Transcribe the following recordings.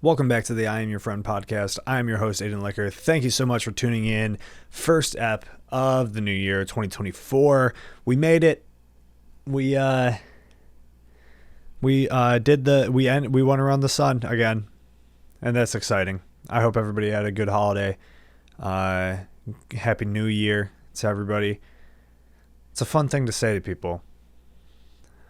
Welcome back to the I Am Your Friend podcast. I am your host, Aiden Licker. Thank you so much for tuning in. First ep of the new year, 2024. We made it. We went around the sun again, and that's exciting. I hope everybody had a good holiday. Happy New Year to everybody. It's a fun thing to say to people.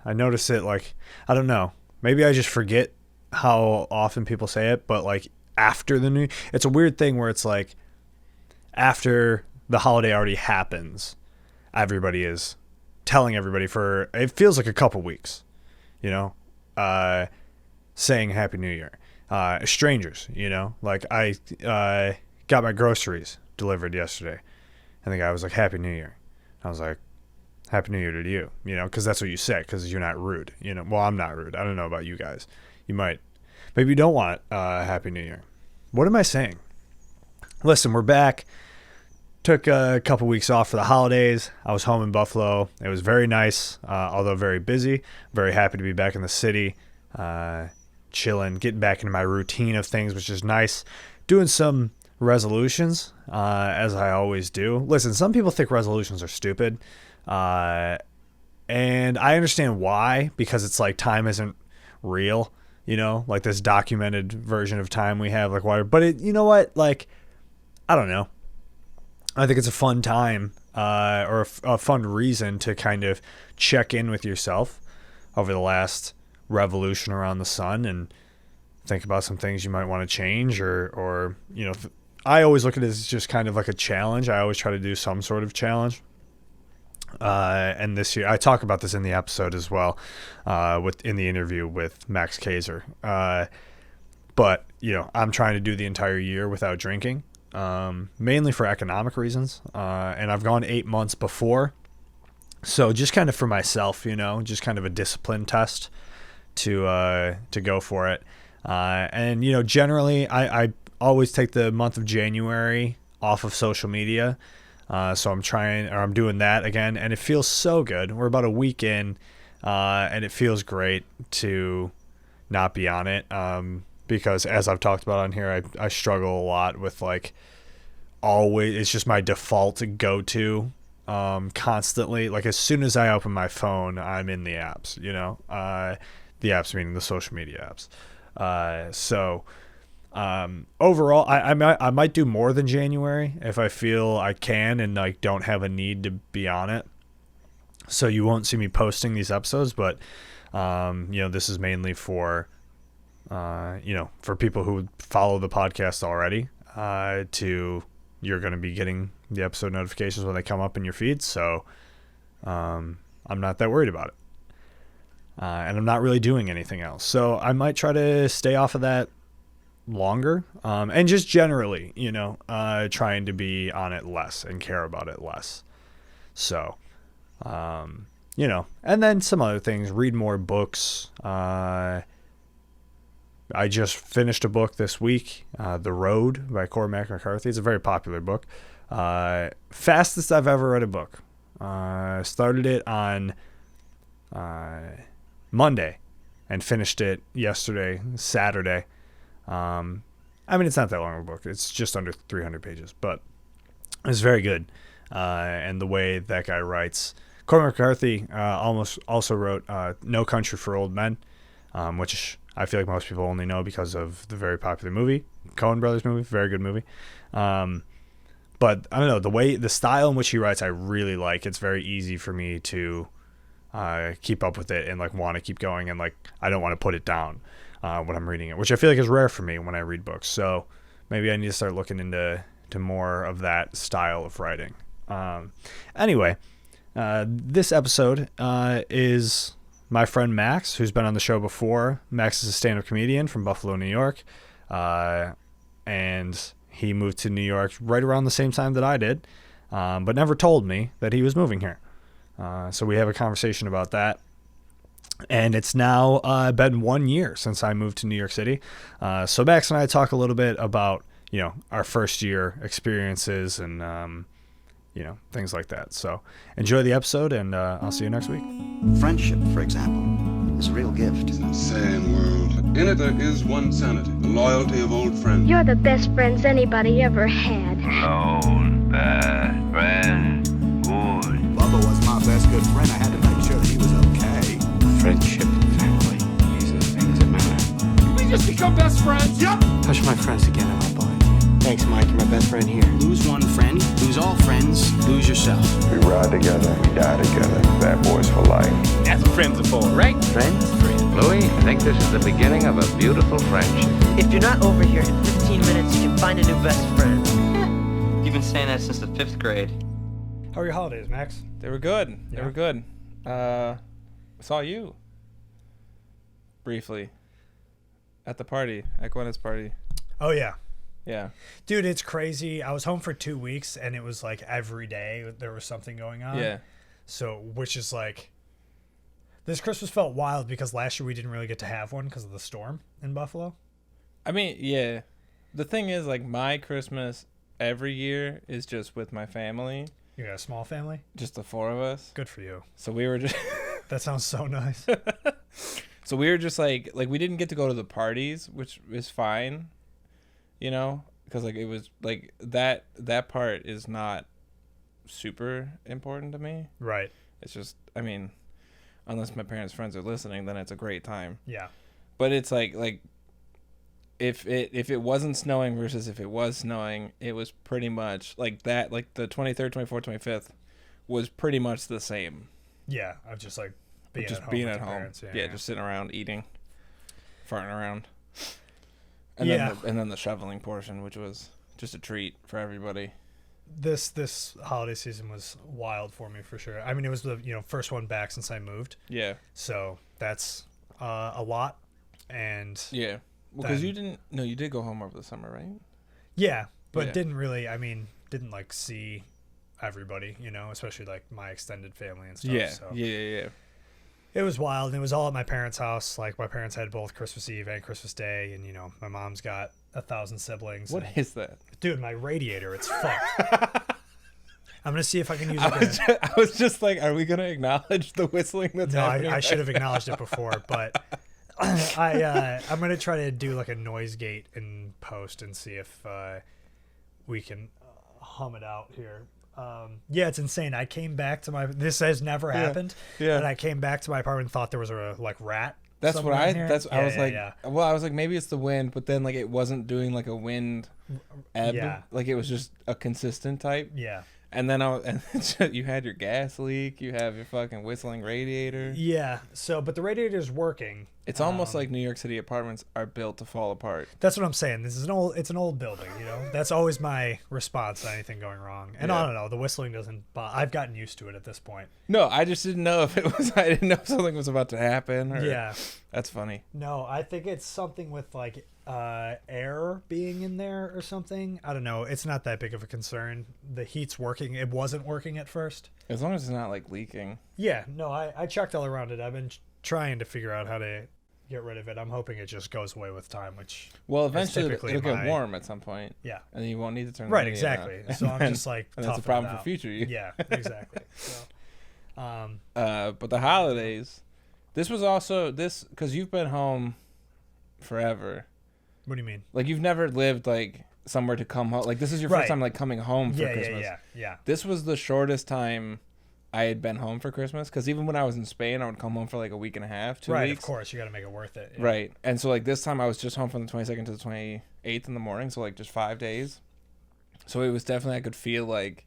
I notice it, I don't know. Maybe I just forget how often people say it, but after the new, it's a weird thing where it's after the holiday already happens, everybody is telling everybody for, it feels like a couple weeks, saying Happy New Year. Strangers, I got my groceries delivered yesterday, and the guy was like, Happy New Year. I was like, Happy New Year to you, because that's what you say, because you're not rude, well, I'm not rude. I don't know about you guys. You might. Maybe you don't want Happy New Year. What am I saying? Listen, we're back. Took a couple weeks off for the holidays. I was home in Buffalo. It was very nice, although very busy. Very happy to be back in the city, chilling, getting back into my routine of things, which is nice. Doing some resolutions, as I always do. Listen, some people think resolutions are stupid, and I understand why, because it's time isn't real. This documented version of time we have, why? But you know what? I don't know. I think it's a fun time, or a fun reason to kind of check in with yourself over the last revolution around the sun and think about some things you might want to change, or I always look at it as just kind of like a challenge. I always try to do some sort of challenge. And this year, I talk about this in the episode as well, in the interview with Max Kaczor. But I'm trying to do the entire year without drinking, mainly for economic reasons. And I've gone 8 months before, so just kind of for myself, just kind of a discipline test to go for it. And generally, I always take the month of January off of social media. So I'm doing that again, and it feels so good. We're about a week in, and it feels great to not be on it. Because as I've talked about on here, I struggle a lot with always, it's just my default to go to, constantly. As soon as I open my phone, I'm in the apps, the apps meaning the social media apps. So overall, I might do more than January if I feel I can and don't have a need to be on it. So you won't see me posting these episodes, but this is mainly for for people who follow the podcast already. You're going to be getting the episode notifications when they come up in your feed. So I'm not that worried about it, and I'm not really doing anything else. So I might try to stay off of that longer, and just generally, trying to be on it less and care about it less. So, and then some other things, read more books. I just finished a book this week, The Road by Cormac McCarthy. It's a very popular book. Fastest I've ever read a book. Started it on Monday and finished it yesterday, Saturday. It's not that long of a book. It's just under 300 pages, but it's very good. And the way that guy writes, Cormac McCarthy also wrote No Country for Old Men, which I feel like most people only know because of the very popular movie, Coen Brothers movie, very good movie. But I don't know, the style in which he writes, I really like. It's very easy for me to keep up with it and want to keep going, and I don't want to put it down when I'm reading it, which I feel like is rare for me when I read books. So maybe I need to start looking into more of that style of writing. Anyway, this episode is my friend Max, who's been on the show before. Max is a stand-up comedian from Buffalo, New York, and he moved to New York right around the same time that I did, but never told me that he was moving here. So we have a conversation about that. And it's now been 1 year since I moved to New York City. So Max and I talk a little bit about, our first year experiences and, things like that. So enjoy the episode, and I'll see you next week. Friendship, for example, is a real gift. It's an insane world. In it there is one sanity, the loyalty of old friends. You're the best friends anybody ever had. Lone best friend, good. Bubba was my best good friend. I had to make sure that he was okay. Friendship and family, these are the things that matter. Did we just become best friends? Yep. Touch my friends again and I'll blind you. Thanks, Mike. You're my best friend here. Lose one friend, lose all friends, lose yourself. We ride together, we die together. Bad boys for life. That's what friends are for, right? Friends? Louis, I think this is the beginning of a beautiful friendship. If you're not over here in 15 minutes, you can find a new best friend. You've been saying that since the 5th grade. How are your holidays, Max? They were good. They Yeah. were good. Saw you briefly at the party, at Gwyneth's party. Oh, yeah. Yeah. Dude, it's crazy. I was home for 2 weeks, and it was like every day there was something going on. Yeah. So, which is like, this Christmas felt wild because last year we didn't really get to have one because of the storm in Buffalo. I mean, yeah. The thing is, like, my Christmas every year is just with my family. You got a small family? Just the 4 of us. Good for you. So we were just... That sounds so nice. So we were just like we didn't get to go to the parties, which is fine, you know, because like it was like that part is not super important to me. Right. It's just, I mean, unless my parents' friends are listening, then it's a great time. Yeah. But it's like if it wasn't snowing versus if it was snowing, it was pretty much like that. Like the 23rd, 24th, 25th was pretty much the same. Yeah. I'm just like being Just at home. being with at your home. parents. Yeah, just sitting around eating, farting around. Yeah. And then the shoveling portion, which was just a treat for everybody. This holiday season was wild for me for sure. I mean, it was the first one back since I moved. Yeah. So that's a lot. And Yeah. Well, because then- you did go home over the summer, right? yeah, but Yeah. didn't like see everybody, especially like my extended family and stuff. Yeah. So Yeah. it was wild. And it was all at my parents' house. Like my parents had both Christmas Eve and Christmas Day. And, my mom's got 1,000 siblings. What and, is that? dude, my radiator, it's fucked. I'm going to see if I can use it. I was just like, are we going to acknowledge the whistling that's No, happening? I should have acknowledged it before, but I'm gonna try to do like a noise gate in post and see if we can hum it out here. Yeah, it's insane. I came back to this has never happened. Yeah. And I came back to my apartment and thought there was a like rat. That's what somewhere in here. I was like, yeah. well, I was like, maybe it's the wind, but then like it wasn't doing like a wind ebb. Yeah. Like it was just a consistent type. Yeah. And then you had your gas leak, you have your fucking whistling radiator. Yeah. So, but the radiator's working. It's almost like New York City apartments are built to fall apart. That's what I'm saying. It's an old building, That's always my response to anything going wrong. And Yeah. I don't know, the whistling doesn't I've gotten used to it at this point. No, I just didn't know if it was. I didn't know if something was about to happen. Or, Yeah. That's funny. No, I think it's something with like air being in there or something. I don't know. It's not that big of a concern. The heat's working. It wasn't working at first. As long as it's not like leaking. Yeah, no, I checked all around it. I've been trying to figure out how to get rid of it. I'm hoping it just goes away with time, which Well, eventually typically it'll get my- warm at some point. Yeah. And then you won't need to turn the Right, radiator on. exactly. So I'm just like and that's a toughing problem it for out. future you. Yeah, exactly. So But the holidays, this was also because you've been home forever. what do you mean? Like you've never lived like somewhere to come home. Like this is your Right. first time like coming home for Yeah, Christmas. yeah. This was the shortest time I had been home for Christmas because even when I was in Spain, I would come home for like a week and a half, 2 Right, weeks. of course, you got to make it worth it. Yeah. Right. And so like this time I was just home from the 22nd to the 28th in the morning, so like just 5 days. So it was definitely I could feel like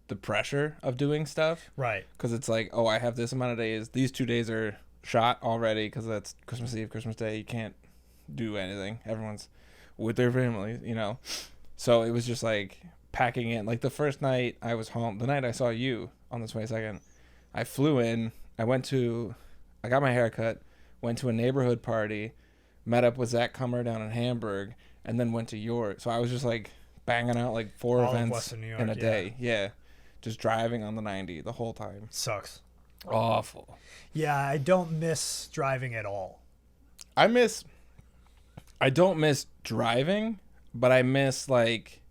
the pressure of doing stuff. Right. Because it's like, oh, I have this amount of days. These 2 days are shot already because that's Christmas Eve, Christmas Day. You can't do anything. Everyone's with their families, So it was just like packing in. Like the first night I was home, the night I saw you on the 22nd, I flew in. I got my hair cut, went to a neighborhood party, met up with Zach Kummer down in Hamburg, and then went to yours. So I was just like banging out like 4 All of events Western New York, in a yeah. day. Yeah. Just driving on the 90 the whole time. Sucks. Awful. Yeah, I don't miss driving at all. I don't miss driving, but I miss like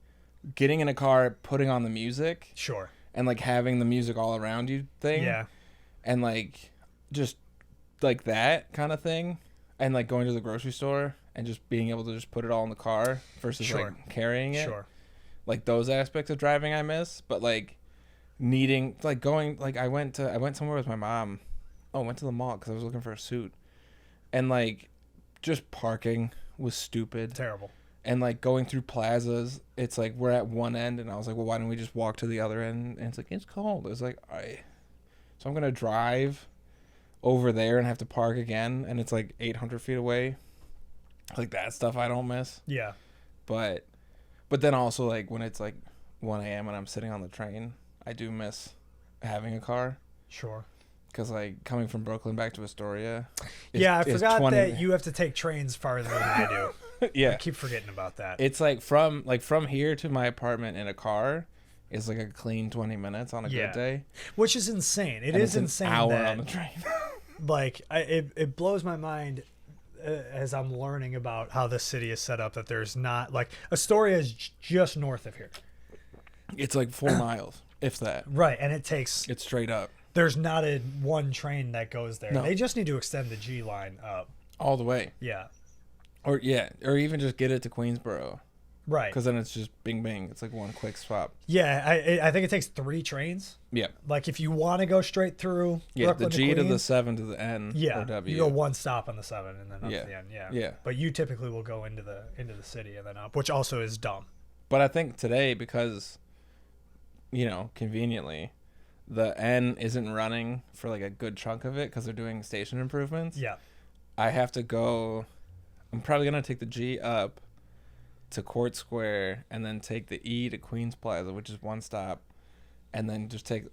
getting in a car, putting on the music, Sure. and like having the music all around you thing. Yeah. And like just like that kind of thing. and like going to the grocery store and just being able to just put it all in the car versus Sure. like carrying it. Sure. Like those aspects of driving I miss, but like needing like going like I went somewhere with my mom. Oh, I went to the mall because I was looking for a suit, and like just parking was stupid. Terrible. And like going through plazas, it's like we're at one end, and I was like, well, why don't we just walk to the other end? And it's like it's cold. It was like, all right, so I'm gonna drive over there and have to park again, and it's like 800 feet away. Like that stuff I don't miss. Yeah. But then also like when it's like 1 a.m. and I'm sitting on the train, I do miss having a car. Sure. Because like coming from Brooklyn back to Astoria. I is forgot 20 that you have to take trains farther than I do. Yeah. I keep forgetting about that. It's like from here to my apartment in a car is like a clean 20 minutes on a good day. Which is insane. It And is it's insane an hour that, on the train. like, it blows my mind as I'm learning about how this city is set up that there's not, like, Astoria is just north of here. It's like 4 miles, if that. Right, and it takes... It's straight up. There's not a one train that goes there. No. They just need to extend the G line up. All the way. Yeah. Or even just get it to Queensboro. Right. Because then it's just bing bing. It's like one quick swap. Yeah, I think it takes 3 trains. Yeah. Like if you want to go straight through Brooklyn the G to the Queens, 7 to the N. yeah, Or W. you go one stop on the 7 and then up Yeah. to the N. Yeah. Yeah. But you typically will go into the city and then up, which also is dumb. But I think today, because, conveniently, the N isn't running for like a good chunk of it because they're doing station improvements. Yeah. I have to go. I'm probably gonna take the G up to Court Square and then take the E to Queens Plaza, which is one stop, and then just take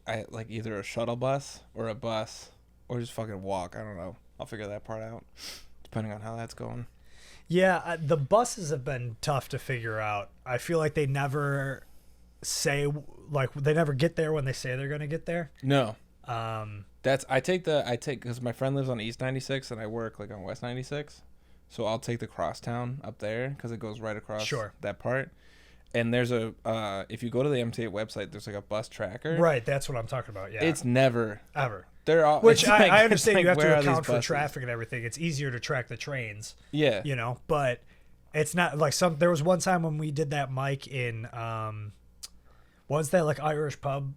either a shuttle bus or a bus or just fucking walk. I don't know. I'll figure that part out depending on how that's going. Yeah, the buses have been tough to figure out. I feel like they never they never get there when they say they're gonna get there. No. I take because my friend lives on East 96 and I work like on West 96. So I'll take the crosstown up there because it goes right across that part. And there's if you go to the MTA website, there's like a bus tracker. Right, that's what I'm talking about. Yeah, it's never ever. They're all which I understand you have to account for buses? traffic and everything. It's easier to track the trains. Yeah, but it's not like there was one time when we did that mic in was that like Irish pub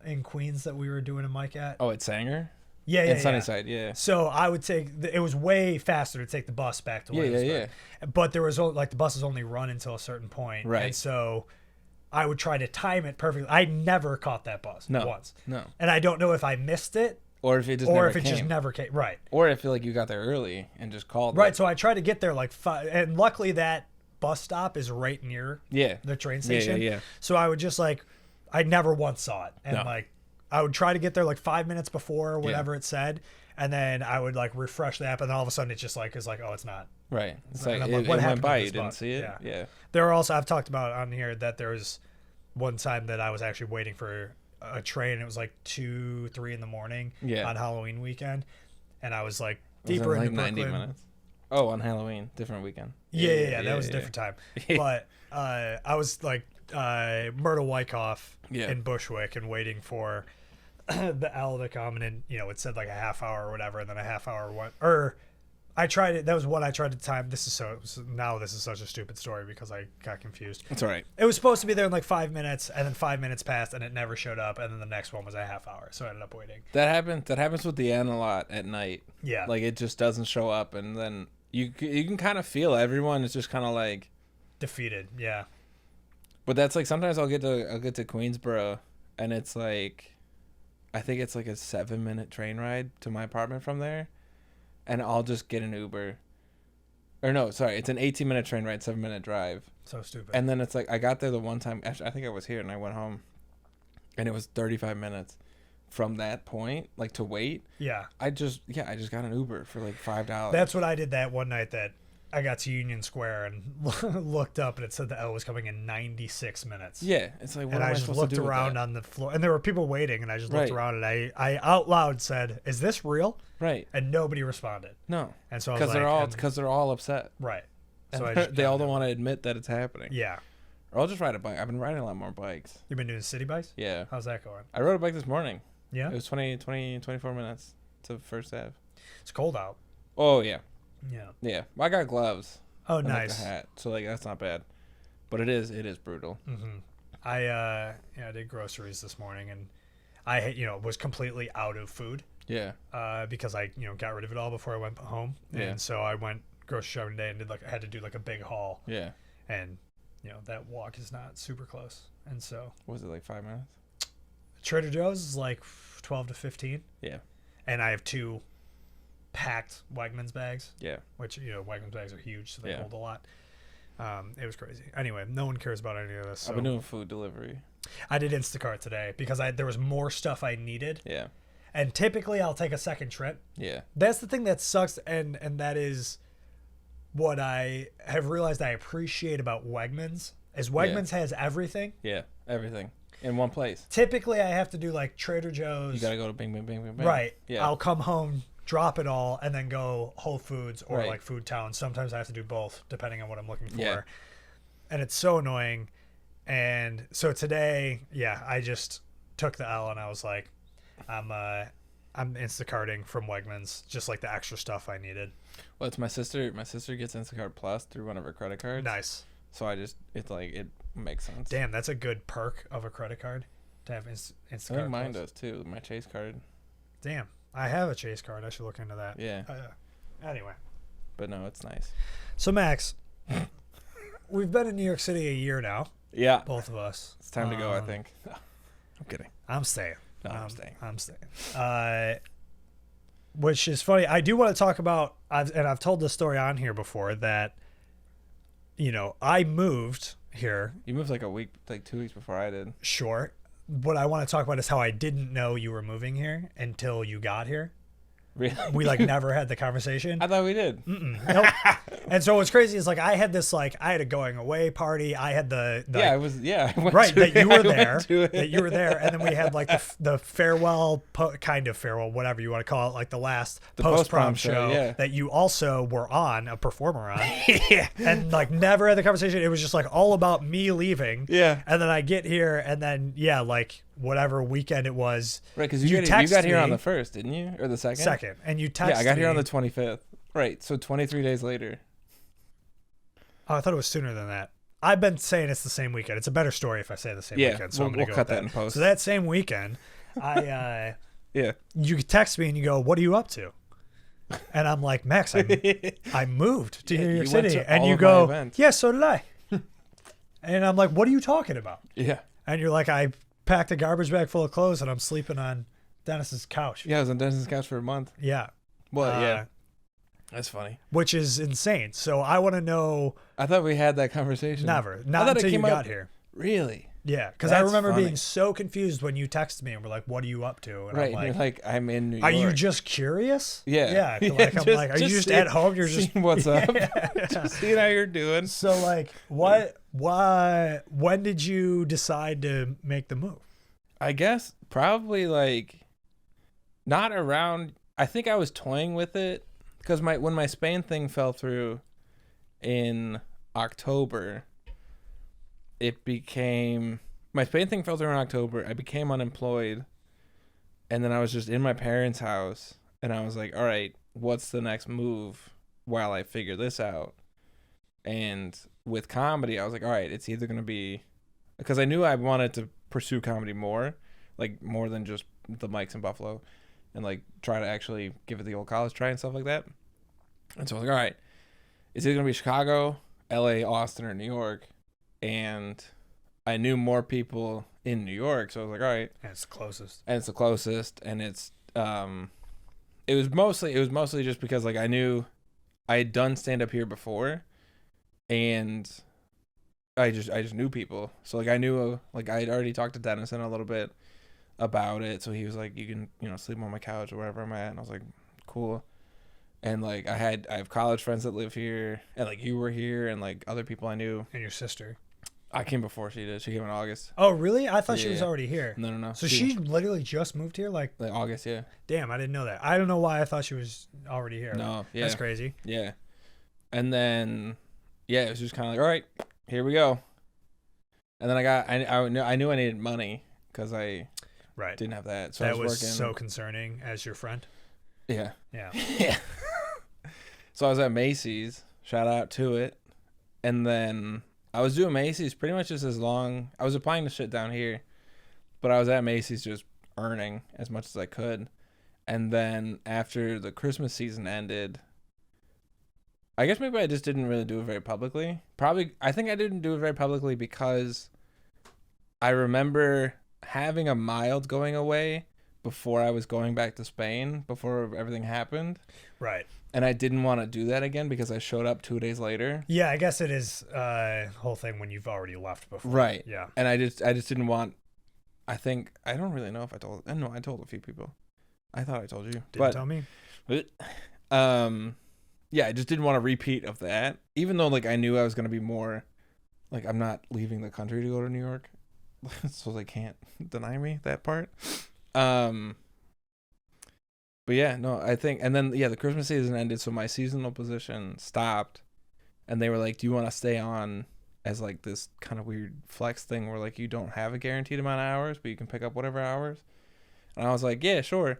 in Queens that we were doing a mic at? Oh, at Sanger. Yeah, in Sunnyside, yeah. So I would it was way faster to take the bus back to Williamsburg. Yeah. But there was the buses only run until a certain point. Right. And so I would try to time it perfectly. I never caught that bus once. No. And I don't know if I missed it. Or if it just never came. Right. Or if you got there early and just called. Right. So I tried to get there like 5, and luckily that bus stop is right near the train station. Yeah. So I would just I never once saw it. And I would try to get there like 5 minutes before whatever it said, and then I would refresh the app, and then all of a sudden it's just oh, it's not. Right. It's like it what went happened by, to you this didn't bus? see it. Yeah. There are also, I've talked about on here that there was one time that I was actually waiting for a train. It was like 2-3 in the morning on Halloween weekend, and I was deeper into Brooklyn. 90 minutes. Oh, on Halloween, different weekend. Yeah, that was a different time. But I was Myrtle Wyckoff in Bushwick and waiting for the L to come, and then it said a half hour or whatever, and then a half hour went. Or I tried it. That was what I tried to time. This is such a stupid story because I got confused. It's all right. It was supposed to be there in 5 minutes, and then 5 minutes passed, and it never showed up, and then the next one was a half hour, so I ended up waiting. That happens with the N a lot at night. Yeah, it just doesn't show up, and then you can kind of feel everyone is just kind of defeated. Yeah. But that's sometimes I'll get to Queensboro, and it's I think it's a 7-minute train ride to my apartment from there, and I'll just get an Uber. Or no, sorry, it's an 18-minute train ride, 7-minute drive. So stupid. And then it's I got there the one time. Actually, I think I was here, and I went home, and it was 35 minutes from that point, to wait. Yeah. I just got an Uber for $5. That's what I did that one night that I got to Union Square and looked up, and it said the L was coming in 96 minutes. Yeah, it's what and am I I just supposed looked to do around on the floor, and there were people waiting, and I just looked around, and I out loud said, "Is this real?" Right. And nobody responded. No. And so I was because they're all upset. Right. So they all don't want to admit that it's happening. Yeah. Or I'll just ride a bike. I've been riding a lot more bikes. You've been doing city bikes? Yeah. How's that going? I rode a bike this morning. Yeah. It was 24 minutes to First Ave. It's cold out. Oh yeah. Yeah. Yeah, well, I got gloves. Oh, and, like, nice. a hat, so like that's not bad. But it is brutal. I did groceries this morning, and I was completely out of food. Yeah. Because I got rid of it all before I went home. Yeah. And so I went grocery shopping today and I had to do like a big haul. Yeah. And that walk is not super close. And so Was it like 5 minutes? Trader Joe's is like 12 to 15. Yeah. And I have 2 packed Wegmans bags. Yeah. Which Wegmans bags are huge, so they Yeah. hold a lot. It was crazy. Anyway, no one cares about any of this. So I've been doing food delivery. I did Instacart today because there was more stuff I needed. Yeah. And typically I'll take a second trip. Yeah. That's the thing that sucks, and that is what I have realized I appreciate about Wegmans is Wegmans has everything. Yeah. Everything in one place. Typically I have to do like Trader Joe's. You gotta go to Bing, Bing, Bing, Bing, Bing. Right. Yeah. I'll come home, drop it all, and then go Whole Foods or Right. like Food Town. Sometimes I have to do both depending on what I'm looking for. Yeah. And it's so annoying. And so today, I just took the L and I was like, I'm Instacarting from Wegmans, just like the extra stuff I needed. Well, it's my sister. My sister gets Instacart Plus through one of her credit cards. Nice. So it makes sense. Damn, that's a good perk of a credit card to have Instacart. I think mine Plus. does too. My Chase card. Damn, I have a Chase card. I should look into that. Yeah. Anyway, But no, it's nice. so Max, we've been in New York City a year now, Yeah. both of us. It's time to go, I think. I'm kidding. I'm staying. No, I'm staying. I'm staying. Which is funny. I do want to talk about, I've told this story on here before, that, I moved here. You moved like 2 weeks before I did. Sure. What I want to talk about is how I didn't know you were moving here until you got here. Really? We never had the conversation. I thought we did. Nope. And so what's crazy is I had this I had a going away party. I had the I went right to that you it. were I went to there. it. That you were there, and then we had the farewell kind of farewell, whatever you want to call it, the last post prom show yeah. that you also were on, a performer on. Yeah. And never had the conversation. It was just all about me leaving. Yeah. And then I get here, and then whatever weekend it was. Right, because you got here on the 1st, didn't you? Or the 2nd? Second. And you texted me. Yeah, I got here on the 25th. Right, so 23 days later. Oh, I thought it was sooner than that. I've been saying it's the same weekend. It's a better story if I say the same weekend. So I'm going to we'll go cut with that in post. So that same weekend, Yeah. You text me and you go, "What are you up to?" And I'm like, "Max, I moved to New York you went City." to And all you of my go, events. "Yeah, so did I." And I'm like, "What are you talking about?" Yeah. And you're like, "I packed a garbage bag full of clothes and I'm sleeping on Dennis's couch." Yeah, I was on Dennis's couch for a month. Yeah. Well, yeah. That's funny. Which is insane. So I want to know. I thought we had that conversation. Never. I Not thought it until you came got up- here. Really? Yeah, because I That's remember funny. being so confused when you texted me and were like, "What are you up to?" And Right. I'm And you're like, I'm in New York. "Are you just curious?" Yeah. Yeah. I'm like, "Are you just at home? You're just seeing what's up. Just seeing how you're doing. So when did you decide to make the move? I guess probably not around. I think I was toying with it because when my Spain thing fell through in October, my Spain thing fell through in October. I became unemployed, and then I was just in my parents' house, and I was like, all right, what's the next move while I figure this out? And with comedy, I was like, all right, it's either going to be, because I knew I wanted to pursue comedy more than just the mics in Buffalo, and try to actually give it the old college try and stuff like that. And so I was like, all right, it's either going to be Chicago, LA, Austin, or New York. And I knew more people in New York, so I was like, all right. And it's the closest. And it's the closest, and it's it was mostly just because I knew I had done stand up here before, and I just knew people. So I knew I had already talked to Dennison a little bit about it, so he was like, you can sleep on my couch or wherever I'm at, and I was like, cool. And I have college friends that live here, and you were here, and other people I knew. And your sister. I came before she did. She came in August. Oh, really? I thought she was Yeah. already here. No. So she literally just moved here? August, yeah. Damn, I didn't know that. I don't know why I thought she was already here. No, yeah. That's crazy. Yeah. And then, it was just kind of all right, here we go. And then I knew I needed money because I didn't have that. So that I was was working. so concerning as your friend. Yeah. Yeah. Yeah. So I was at Macy's. Shout out to it. And then I was doing Macy's pretty much just as long. I was applying to shit down here, but I was at Macy's just earning as much as I could. And then after the Christmas season ended, I guess maybe I just didn't really do it very publicly. I think I didn't do it very publicly because I remember having a mild going away before I was going back to Spain, before everything happened. Right. And I didn't want to do that again because I showed up 2 days later. Yeah, I guess it is a whole thing when you've already left before. Right. Yeah. And I just didn't want. I don't really know if I told. No, I told a few people. I thought I told you. Didn't tell me. Yeah, I just didn't want a repeat of that. Even though like I knew I was gonna be more, like I'm not leaving the country to go to New York, so they can't deny me that part. But yeah, no, I think, and then the Christmas season ended, so my seasonal position stopped, and they were like, "Do you want to stay on as like this kind of weird flex thing where like you don't have a guaranteed amount of hours, but you can pick up whatever hours?" And I was like, "Yeah, sure."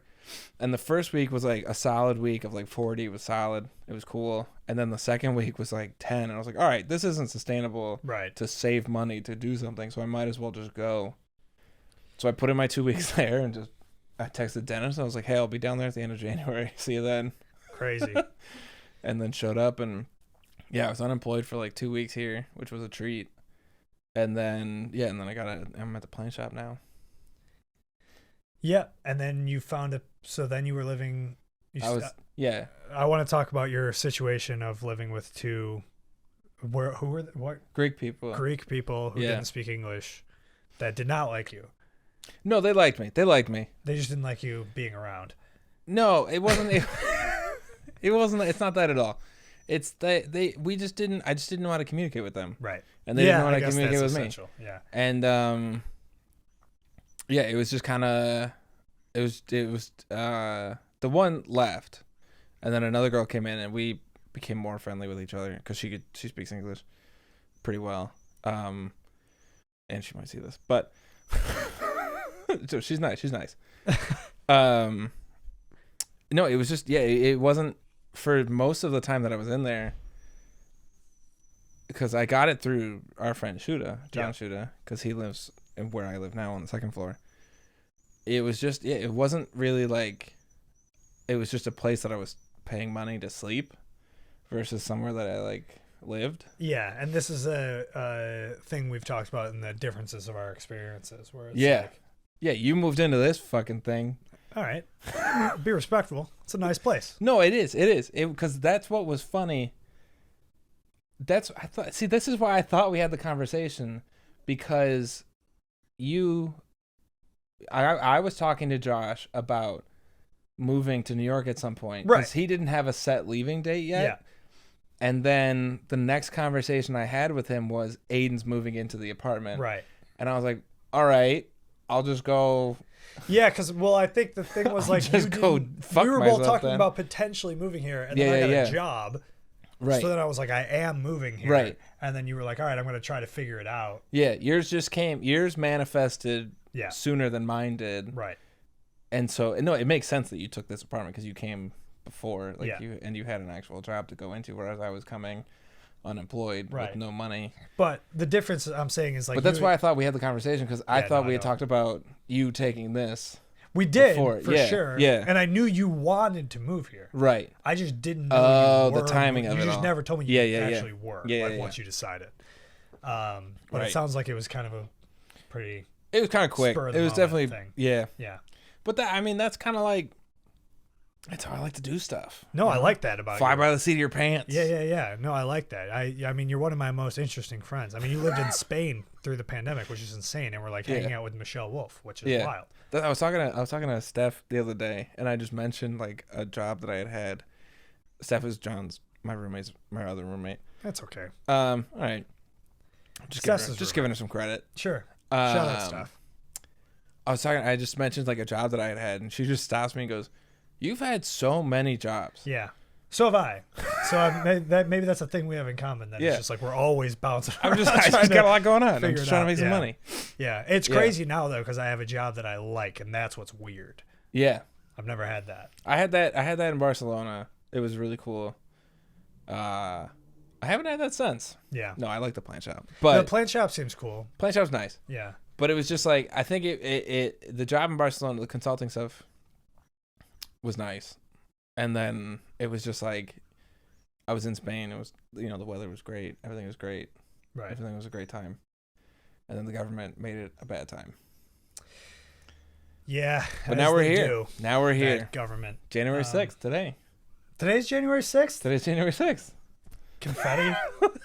And the first week was like a solid week of like 40. It was solid. It was cool. And then the second week was like 10. And I was like, all right, this isn't sustainable to save money to do something. So I might as well just go. So I put in my 2 weeks there and I texted Dennis. I was like, hey, I'll be down there at the end of January. See you then. Crazy. And then showed up and yeah, I was unemployed for like 2 weeks here, which was a treat. And then, I'm at the plane shop now. Yeah, and then you found so then you were living. Yeah. I want to talk about your situation of living with two. Who were what? Greek people. Greek people who didn't speak English, that did not like you. No, they liked me. They just didn't like you being around. No, it wasn't. It wasn't. It's not that at all. It's we just didn't. I just didn't know how to communicate with them. Right. And they didn't know how to communicate with essential. Me. Yeah. And yeah, it was just kind of, it was the one left, and then another girl came in, and we became more friendly with each other because she speaks English pretty well, and she might see this, but so she's nice. No, it was just it wasn't for most of the time that I was in there, because I got it through our friend John Shuda, because he lives where I live now on the second floor. It was just it wasn't really like, it was just a place that I was paying money to sleep versus somewhere that I like lived. Yeah, and this is a thing we've talked about in the differences of our experiences, where it's you moved into this fucking thing. All right, be respectful. It's a nice place. No, it is because that's what was funny. This is why I thought we had the conversation, because I was talking to Josh about moving to New York at some point, because he didn't have a set leaving date yet. Yeah. And then the next conversation I had with him was Aiden's moving into the apartment. Right. And I was like, all right, I'll just go. Yeah, because, I think the thing was like, we were both talking about potentially moving here, and then I got a job. Right. So then I was like, I am moving here. Right. And then you were like, all right, I'm going to try to figure it out. Yeah, yours manifested sooner than mine did. Right. And so, no, it makes sense that you took this apartment because you came before, you had an actual job to go into, whereas I was coming unemployed with no money. But the difference I'm saying is like, but that's why I thought we had the conversation, because I thought we had talked about you taking this. We did for sure. Yeah. And I knew you wanted to move here. Right. I just didn't know the timing of it. You just all. never told me you actually were. Once you decided. But it sounds like it was kind of a pretty. It was kind of quick. It was definitely thing. Yeah. But that's kind of like, that's how I like to do stuff. No, I like that about you. Fly by the seat of your pants. Yeah. No, I like that. I mean, you're one of my most interesting friends. I mean, you lived in Spain through the pandemic, which is insane, and we're like hanging out with Michelle Wolf, which is wild. I was talking to Steph the other day, and I just mentioned like a job that I had. Steph is my other roommate. That's okay. All right. Just giving her some credit. Sure. Shout out Steph. I just mentioned like a job that I had, and she just stops me and goes, "You've had so many jobs." Yeah. So have I. So maybe that's a thing we have in common. That it's just like we're always bouncing around. I just got a lot going on. I'm just trying to make some money. Yeah. It's crazy now, though, because I have a job that I like, and that's what's weird. Yeah. I've never had that. I had that in Barcelona. It was really cool. I haven't had that since. Yeah. No, I like the plant shop, The but plant shop seems cool. plant shop's nice. Yeah. But it was just like I think it the job in Barcelona, the consulting stuff was nice, and then it was just like I was in Spain. It was the weather was great, everything was great, Right. everything was a great time, and then the government made it a bad time. Yeah. But as now we're they here. do, Now we're that here. Government. January 6th today. Today's January 6th. Today's January 6th. Confetti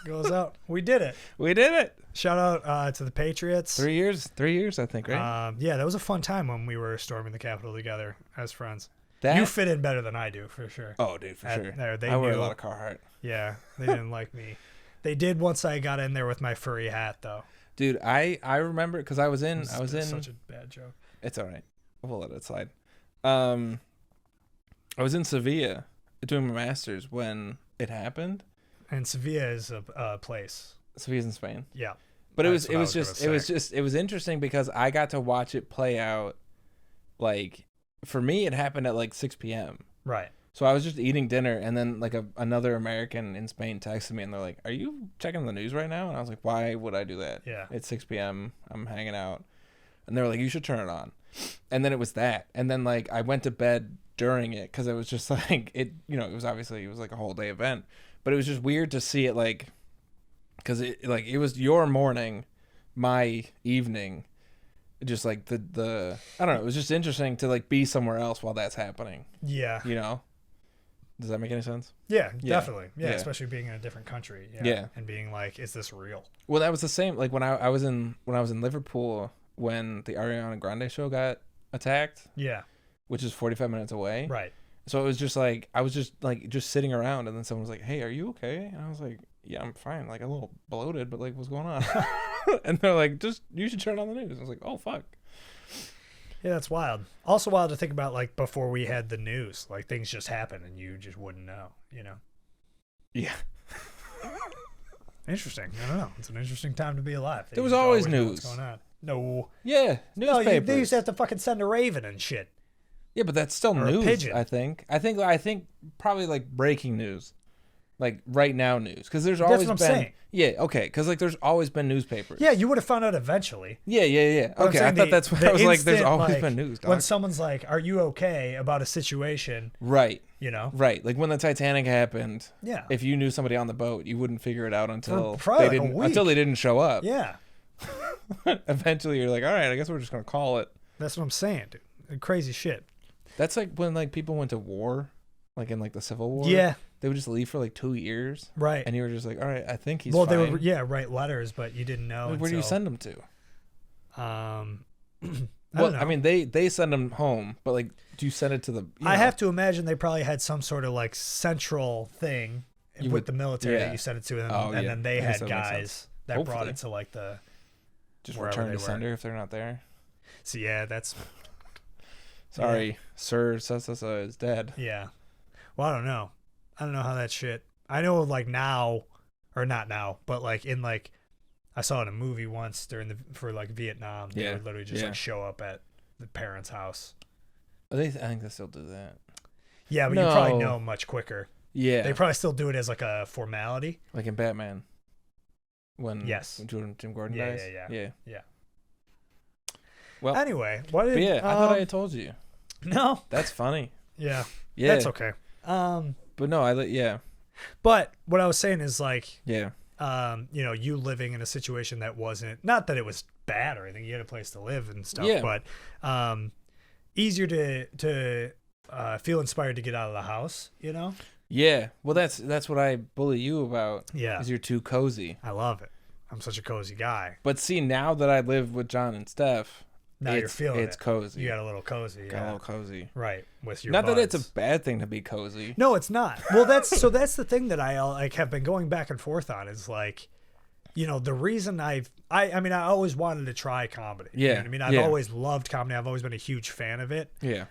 goes out. We did it. We did it. Shout out to the Patriots. 3 years. 3 years, I think, right? Yeah, that was a fun time when we were storming the Capitol together as friends. That You fit in better than I do, for sure. Oh, dude, for sure. They I wear a knew. lot of Carhartt. Yeah, they didn't like me. They did once I got in there with my furry hat, though. Dude, I remember because I was in Such a bad joke. It's all right. We'll let it slide. I was in Sevilla doing my master's when it happened. And Sevilla is a place. Sevilla's in Spain. Yeah. But it was That's what I was gonna say. it was interesting because I got to watch it play out. Like for me, it happened at like 6 p.m. Right. So I was just eating dinner, and then like another American in Spain texted me, and they're like, "Are you checking the news right now?" And I was like, "Why would I do that? Yeah. It's 6 p.m. I'm hanging out." And they were like, "You should turn it on." And then it was that, and then like I went to bed during it because it was just like it was like a whole day event, but it was just weird to see it like because it was your morning, my evening. Just like the I don't know, it was just interesting to like be somewhere else while that's happening. Yeah. Does that make any sense? Yeah, Yeah. definitely. Yeah, Yeah. especially being in a different country. Yeah. And being like, is this real? Well, that was the same like when I was in Liverpool when the Ariana Grande show got attacked, Yeah. which is 45 minutes away. Right. So it was just like I was just sitting around, and then someone was like, "Hey, are you okay?" And I was like, "Yeah, I'm fine. Like a little bloated, but like what's going on?" And they're like, you should turn on the news." I was like, "Oh fuck." Yeah, that's wild. Also wild to think about, like, before we had the news. Like, things just happen and you just wouldn't know, Yeah. Interesting. I don't know. It's an interesting time to be alive. There was You always know what's news. going on. No. Yeah, No, newspapers. they used to have to fucking send a raven and shit. Yeah, but that's still Or a news. pigeon. I think probably like breaking news, like right now news, because there's That's always what I'm been. saying. Yeah, okay, because like there's always been newspapers. Yeah, you would have found out eventually. Yeah. But I'm Okay, I saying thought that's what I was like. There's instant, always like, been news. Dog. When someone's like, "Are you okay?" about a situation, Right. Right. Like when the Titanic happened. Yeah. If you knew somebody on the boat, you wouldn't figure it out until probably they like a didn't week. until they didn't show up. Yeah. Eventually, you're like, all right, I guess we're just gonna call it. That's what I'm saying, dude. Crazy shit. That's like when like people went to war, like in like the Civil War. Yeah. They would just leave for like 2 years. Right. And you were just like, all right, I think he's Well, fine. they would, write letters, but you didn't know. Like, where do you until- send them to? I Well, don't know. I mean, they send them home, but like, do you send it to the? I have to imagine they probably had some sort of like central thing You with would- the military yeah. that you sent it to, and, Oh, and yeah. then they I guess had that makes guys sense. that brought Hopefully. it to like the. just wherever return they to were. sender if they're not there. So yeah, that's Sorry, Sir Sessa is dead. yeah. Well, I don't know. I don't know how that shit. I know like now, or not now, but like in like, I saw it in a movie once for like Vietnam. They Yeah, would literally just yeah. like show up at the parents' house. I think they still do that. Yeah, but you probably No. know much quicker. Yeah, They probably still do it as like a formality. like in Batman. When Yes. when Jim Gordon Yeah, dies. yeah. Well, Anyway, what did? but yeah, I thought I had told you. No. That's funny. Yeah. Yeah, That's okay. But no, yeah, But what I was saying is like, yeah, you living in a situation that wasn't, not that it was bad or anything. You had a place to live and stuff, Yeah. but easier to feel inspired to get out of the house. yeah. Well, that's what I bully you about. Yeah. because you're too cozy. I love it. I'm such a cozy guy. But see, now that I live with John and Steph, Now you're feeling it's it. cozy. You got a little cozy. Got a Yeah. little cozy. Right. With your Not that it's buds. a bad thing to be cozy. No, it's not. Well, that's the thing that I like have been going back and forth on is like, the reason I always wanted to try comedy. You know Yeah, what I mean, I've yeah. always loved comedy. I've always been a huge fan of it. Yeah.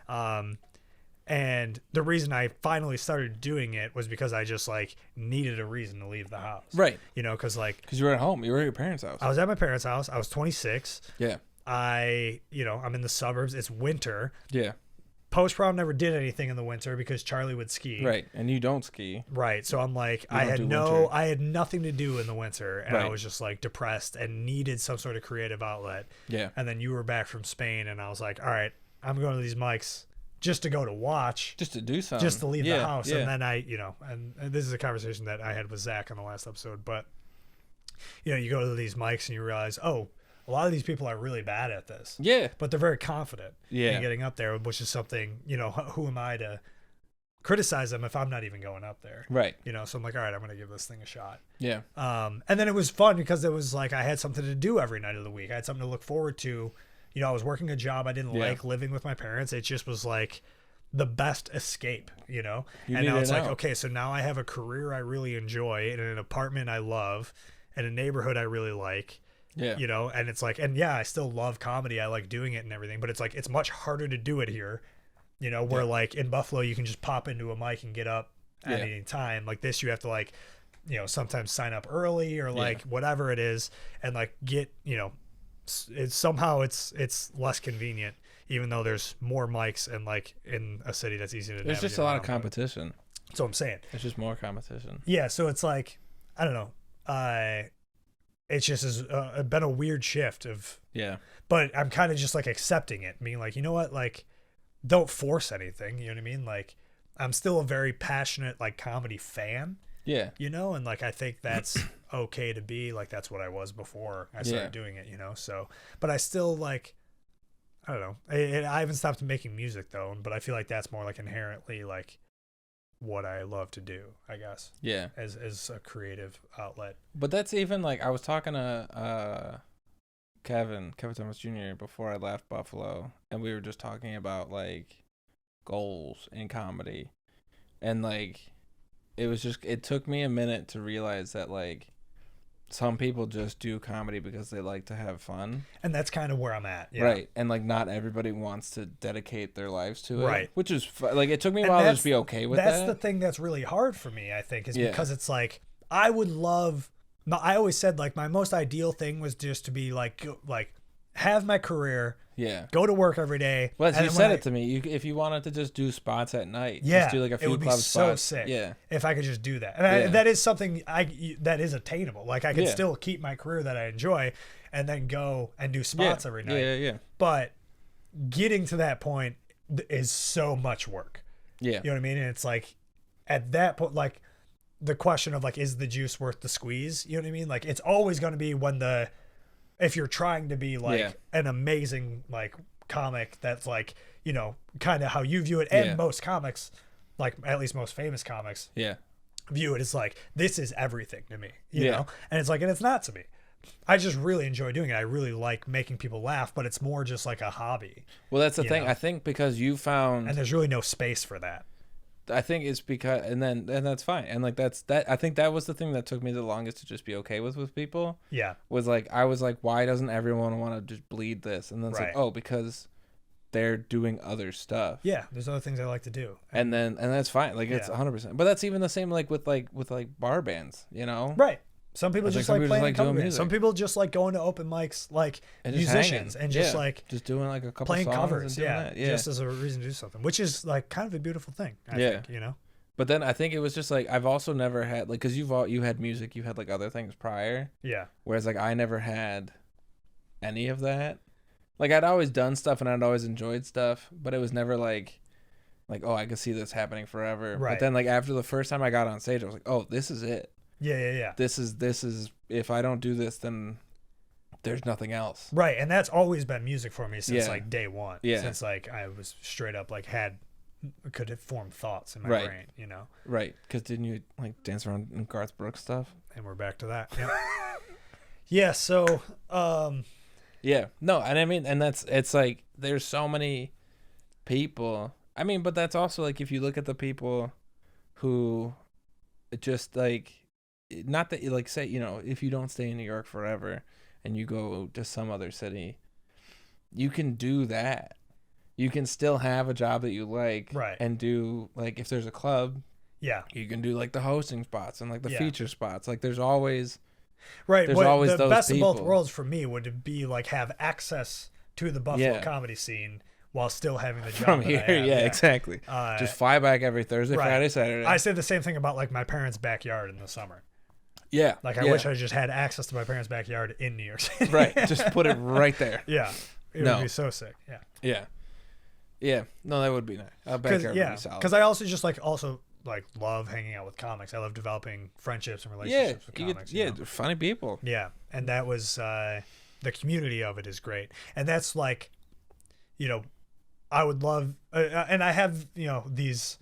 And the reason I finally started doing it was because I just like needed a reason to leave the house. Right. Because like Because you were at home. You were at your parents' house. I was at my parents' house. I was 26. Yeah. I'm in the suburbs. It's winter. Yeah. post prom never did anything in the winter because Charlie would ski. Right, and you don't ski. Right. So I'm like, You don't do winter. I had nothing to do in the winter, and I Right. was just like depressed and needed some sort of creative outlet. Yeah. And then you were back from Spain, and I was like, all right, I'm going to these mics just to go to watch, Just to do something. just to leave the house. Yeah. And then and this is a conversation that I had with Zach on the last episode, but you go to these mics and you realize, oh, a lot of these people are really bad at this. Yeah. But they're very confident Yeah. in getting up there, which is something, who am I to criticize them if I'm not even going up there? Right. So I'm like, all right, I'm going to give this thing a shot. Yeah. And then it was fun because it was like I had something to do every night of the week. I had something to look forward to. I was working a job I didn't like, living with my parents. It just was like the best escape, and now it's like, okay, so now I have a career I really enjoy in an apartment I love in a neighborhood I really like. Yeah. And it's like, and yeah, I still love comedy. I like doing it and everything, but it's like, it's much harder to do it here, where like in Buffalo, you can just pop into a mic and get up at any time. Like this, you have to like, sometimes sign up early or like whatever it is. And like get, it's less convenient, even though there's more mics and like in a city that's easy to There's just a lot of competition. That's what I'm saying. It's just more competition. Yeah. So it's like, I don't know. It's just been a weird shift of, but I'm kind of just like accepting it, being like, you know what, like, don't force anything. You know what I mean? Like, I'm still a very passionate like comedy fan. Yeah. And like I think that's okay to be like, that's what I was before I started doing it. So, but I still like, I don't know. I haven't stopped making music though, but I feel like that's more like inherently like what I love to do, I guess. Yeah. As a creative outlet. But that's even like I was talking to Kevin Thomas Jr. before I left Buffalo, and we were just talking about like goals in comedy. And like it took me a minute to realize that like some people just do comedy because they like to have fun. And that's kind of where I'm at. Yeah. Right. And like not everybody wants to dedicate their lives to it. Right. Which is like it took me a while to just be okay with that. That's the thing that's really hard for me, I think, is because it's like I would love. I always said like my most ideal thing was just to be like have my career. Yeah. Go to work every day. Well, you said it to me. If you wanted to just do spots at night, just do like a few it would club be so spots. sick. Yeah. If I could just do that, and that is something that is attainable. Like I could still keep my career that I enjoy, and then go and do spots every night. Yeah. But getting to that point is so much work. Yeah. You know what I mean? And it's like at that point, like the question of like, is the juice worth the squeeze? You know what I mean? Like it's always going to be if you're trying to be like an amazing like comic that's like, kind of how you view it, and most comics, like at least most famous comics, view it as like, this is everything to me, you know? And it's like, and it's not to me. I just really enjoy doing it. I really like making people laugh, but it's more just like a hobby. Well, that's the thing. know? I think because you found, And there's really no space for that. I think it's because, and that's fine. And like, I think that was the thing that took me the longest to just be okay with people. Yeah. Was like, I was like, why doesn't everyone want to just bleed this? And then it's like, oh, because they're doing other stuff. Yeah. There's other things I like to do. And that's fine. Like it's 100%, but that's even the same, like with bar bands, Right. Some people just like playing doing cover bands. music. Some people just like going to open mics, like and musicians, hanging. and just like just doing like a couple playing songs covers. and doing that. Just as a reason to do something, which is like kind of a beautiful thing. I think, But then I think it was just like I've also never had like because you had music, you had like other things prior. Yeah. Whereas like I never had any of that. Like I'd always done stuff and I'd always enjoyed stuff, but it was never like oh, I could see this happening forever. Right. But then like after the first time I got on stage, I was like, oh, this is it. Yeah. This is if I don't do this, then there's nothing else. Right, and that's always been music for me since like day one. Yeah. Since like I was straight up like could have formed thoughts in my brain, Right, because didn't you like dance around in Garth Brooks stuff? And we're back to that. Yep. Yeah. So. Yeah. No, and I mean, and it's like there's so many people. I mean, but that's also like if you look at the people who just like. Not that you like say, if you don't stay in New York forever and you go to some other city, you can do that. You can still have a job that you like, right? And do like if there's a club, you can do like the hosting spots and like the feature spots. Like there's always, right. There's always the those best people. of both worlds for me would be like have access to the Buffalo comedy scene while still having the job From that I here, have. yeah, exactly. Just fly back every Thursday, Right. Friday, Saturday. I say the same thing about like my parents' backyard in the summer. yeah, Like I yeah. wish I just had access to my parents' backyard in New York City. Right, just put it right there. Yeah, it No. would be so sick. Yeah, Yeah, yeah. No, that would be nice. A backyard would be solid. because I also just like love hanging out with comics. I love developing friendships and relationships with comics. You know? they're funny people. Yeah, and that was the community of it is great, and that's like, you know, I would love, and I have these,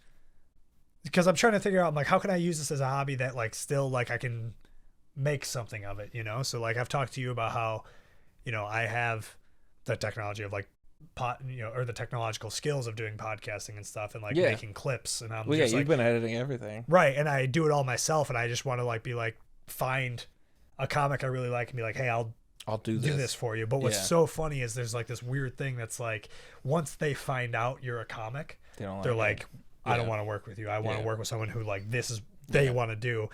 because I'm trying to figure out like how can I use this as a hobby that like still like I can make something of it, so like I've talked to you about how, I have the technology of like or the technological skills of doing podcasting and stuff and like making clips, and I'm Well, yeah, just you've like, been editing everything. right, and I do it all myself, and I just want to like be like find a comic I really like and be like, hey, I'll do do this for you. But what's Yeah. so funny is there's like this weird thing that's like once they find out you're a comic, they're like, I don't want to work with you. I want to work with someone who like this is they want to do.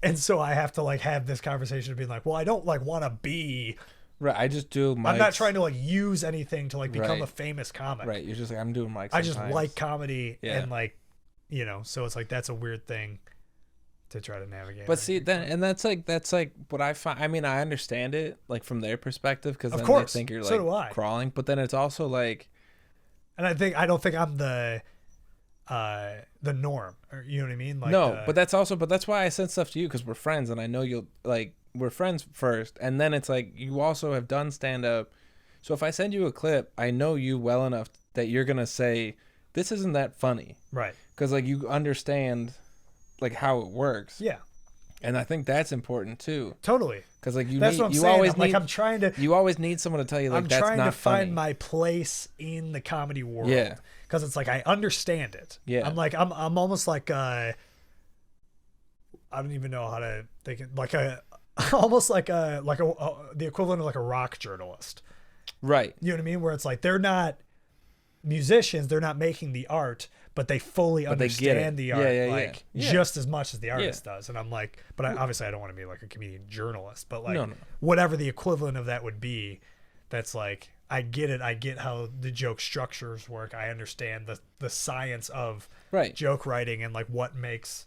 And so I have to like have this conversation of being like, well, I don't like want to be Right, I just do mics. I'm not trying to like use anything to like become Right. a famous comic. Right, you're just like, I'm doing mics. I just sometimes. like comedy Yeah. and like, so it's like that's a weird thing to try to navigate. But see, that's like what I find. I mean, I understand it like from their perspective because Of then course, they think you're so do I. like crawling. But then it's also like, and I don't think I'm the norm, or you know what I mean? Like no, but that's why I send stuff to you because we're friends and I know you'll like we're friends first, and then it's like you also have done stand up. So if I send you a clip, I know you well enough that you're gonna say this isn't that funny, right? Because like you understand like how it works. Yeah. And I think that's important too. Totally. Because like That's need, what I'm you saying. always I'm, like need, I'm trying to. you always need someone to tell you like I'm that's trying not to funny. find my place in the comedy world. Yeah. Because it's like I understand it. Yeah. I'm almost like I don't even know how to think it, like almost like the equivalent of like a rock journalist. Right. You know what I mean? Where it's like they're not musicians, they're not making the art, but they fully But they get understand it. the art like Yeah. just as much as the artist does. And I'm like, but obviously I don't want to be like a comedian journalist, but like No. whatever the equivalent of that would be, that's like I get it. I get how the joke structures work. I understand the science of Right. joke writing and like what makes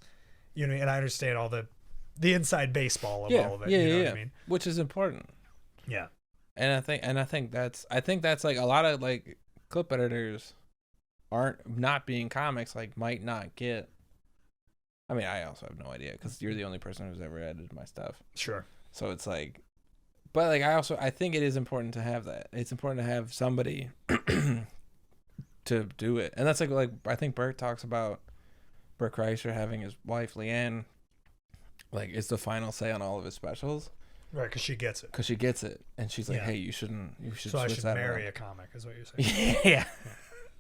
and I understand all the inside baseball of all of it. Yeah, you know yeah, what I mean? Which is important. Yeah. And I think that's like a lot of like clip editors aren't not being comics like might not get. I mean, I also have no idea because you're the only person who's ever edited my stuff. Sure. So it's like, but like I think it is important to have that. It's important to have somebody to do it, and that's like I think Bert talks about Bert Kreischer having his wife Leanne, like it's the final say on all of his specials. Right, because she gets it. Because she gets it, and she's like, Yeah. "Hey, you should So I switch should that marry around." a comic, is what you're saying. Yeah.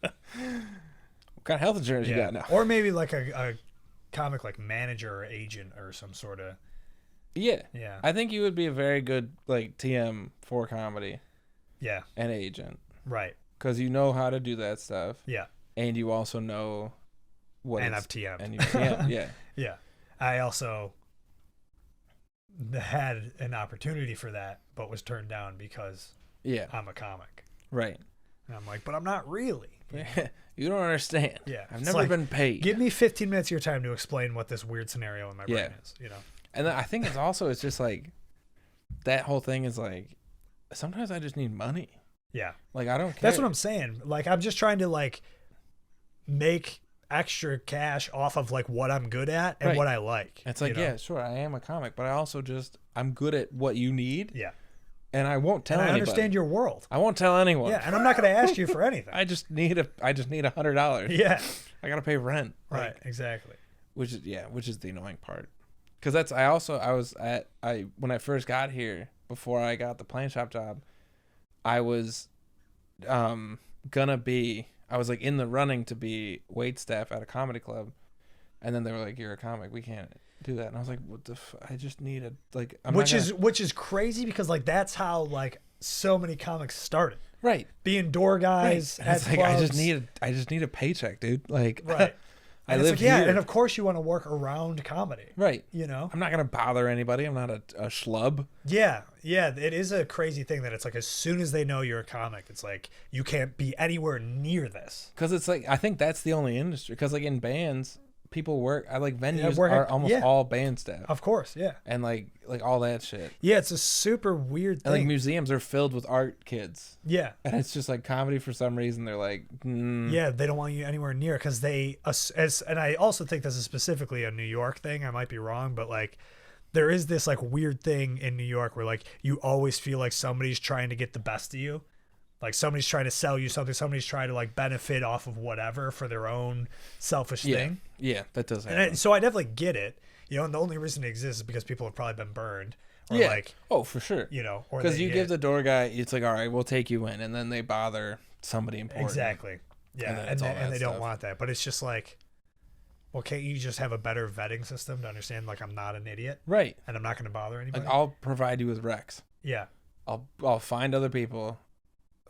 What kind of health insurance you got now? Or maybe like a comic like manager or agent or some sort of. Yeah. Yeah. I think you would be a very good like TM for comedy. Yeah. And agent. Right. Because you know how to do that stuff. Yeah. And you also know what. And it's- I've TM'd. And you TM. Yeah. Yeah. I also had an opportunity for that, but was turned down because I'm a comic. Right. And I'm like, but I'm not really. You don't understand. Yeah. I've It's never like, been paid. Give me 15 minutes of your time to explain what this weird scenario in my brain is, And then I think it's just like that whole thing is like sometimes I just need money. Yeah. Like I don't care. That's what I'm saying. Like I'm just trying to like make extra cash off of like what I'm good at and Right. what I like. It's like, yeah, sure, I am a comic, but I also I'm good at what you need. Yeah. And I won't tell And I anybody. understand your world. I won't tell anyone. Yeah, and I'm not going to ask you for anything. I just need $100. Yeah. I gotta pay rent. Right. Exactly. Which is the annoying part. Because when I first got here, before I got the plane shop job, I was I was like in the running to be wait staff at a comedy club, and then they were like, "You're a comic, we can't do that." And I was like, "What the? I just need a like." Which is crazy because like that's how like so many comics started. Right. Being door guys Right. at It's like clubs. I just need a paycheck, dude. Like, Right. I And it's live like, yeah, here. and of course you want to work around comedy. Right. You know? I'm not gonna bother anybody. I'm not a schlub. Yeah, it is a crazy thing that it's like as soon as they know you're a comic, it's like you can't be anywhere near this. Because it's like I think that's the only industry. Because like in bands, people work. I like venues work are at- almost yeah. all band staff, Of course, yeah. and like all that shit. Yeah, it's a super weird And like thing. museums are filled with art kids, Yeah. and it's just like comedy for some reason. They're like, Yeah, they don't want you anywhere near because and I also think this is specifically a New York thing. I might be wrong, but like there is this like weird thing in New York where like you always feel like somebody's trying to get the best of you. Like somebody's trying to sell you something. Somebody's trying to like benefit off of whatever for their own selfish thing. Yeah, that does happen. And so I definitely get it. You know, and the only reason it exists is because people have probably been burned. Or yeah. like, Oh, for sure. you know, or Because they you get- give the door guy, it's like, all right, we'll take you in, and then they bother somebody important. Exactly. Yeah, And then and, it's all they, that and they don't stuff. want that. But it's just like, well, can't you just have a better vetting system to understand like I'm not an idiot Right. and I'm not going to bother anybody? Like I'll provide you with Rex. Yeah, I'll find other people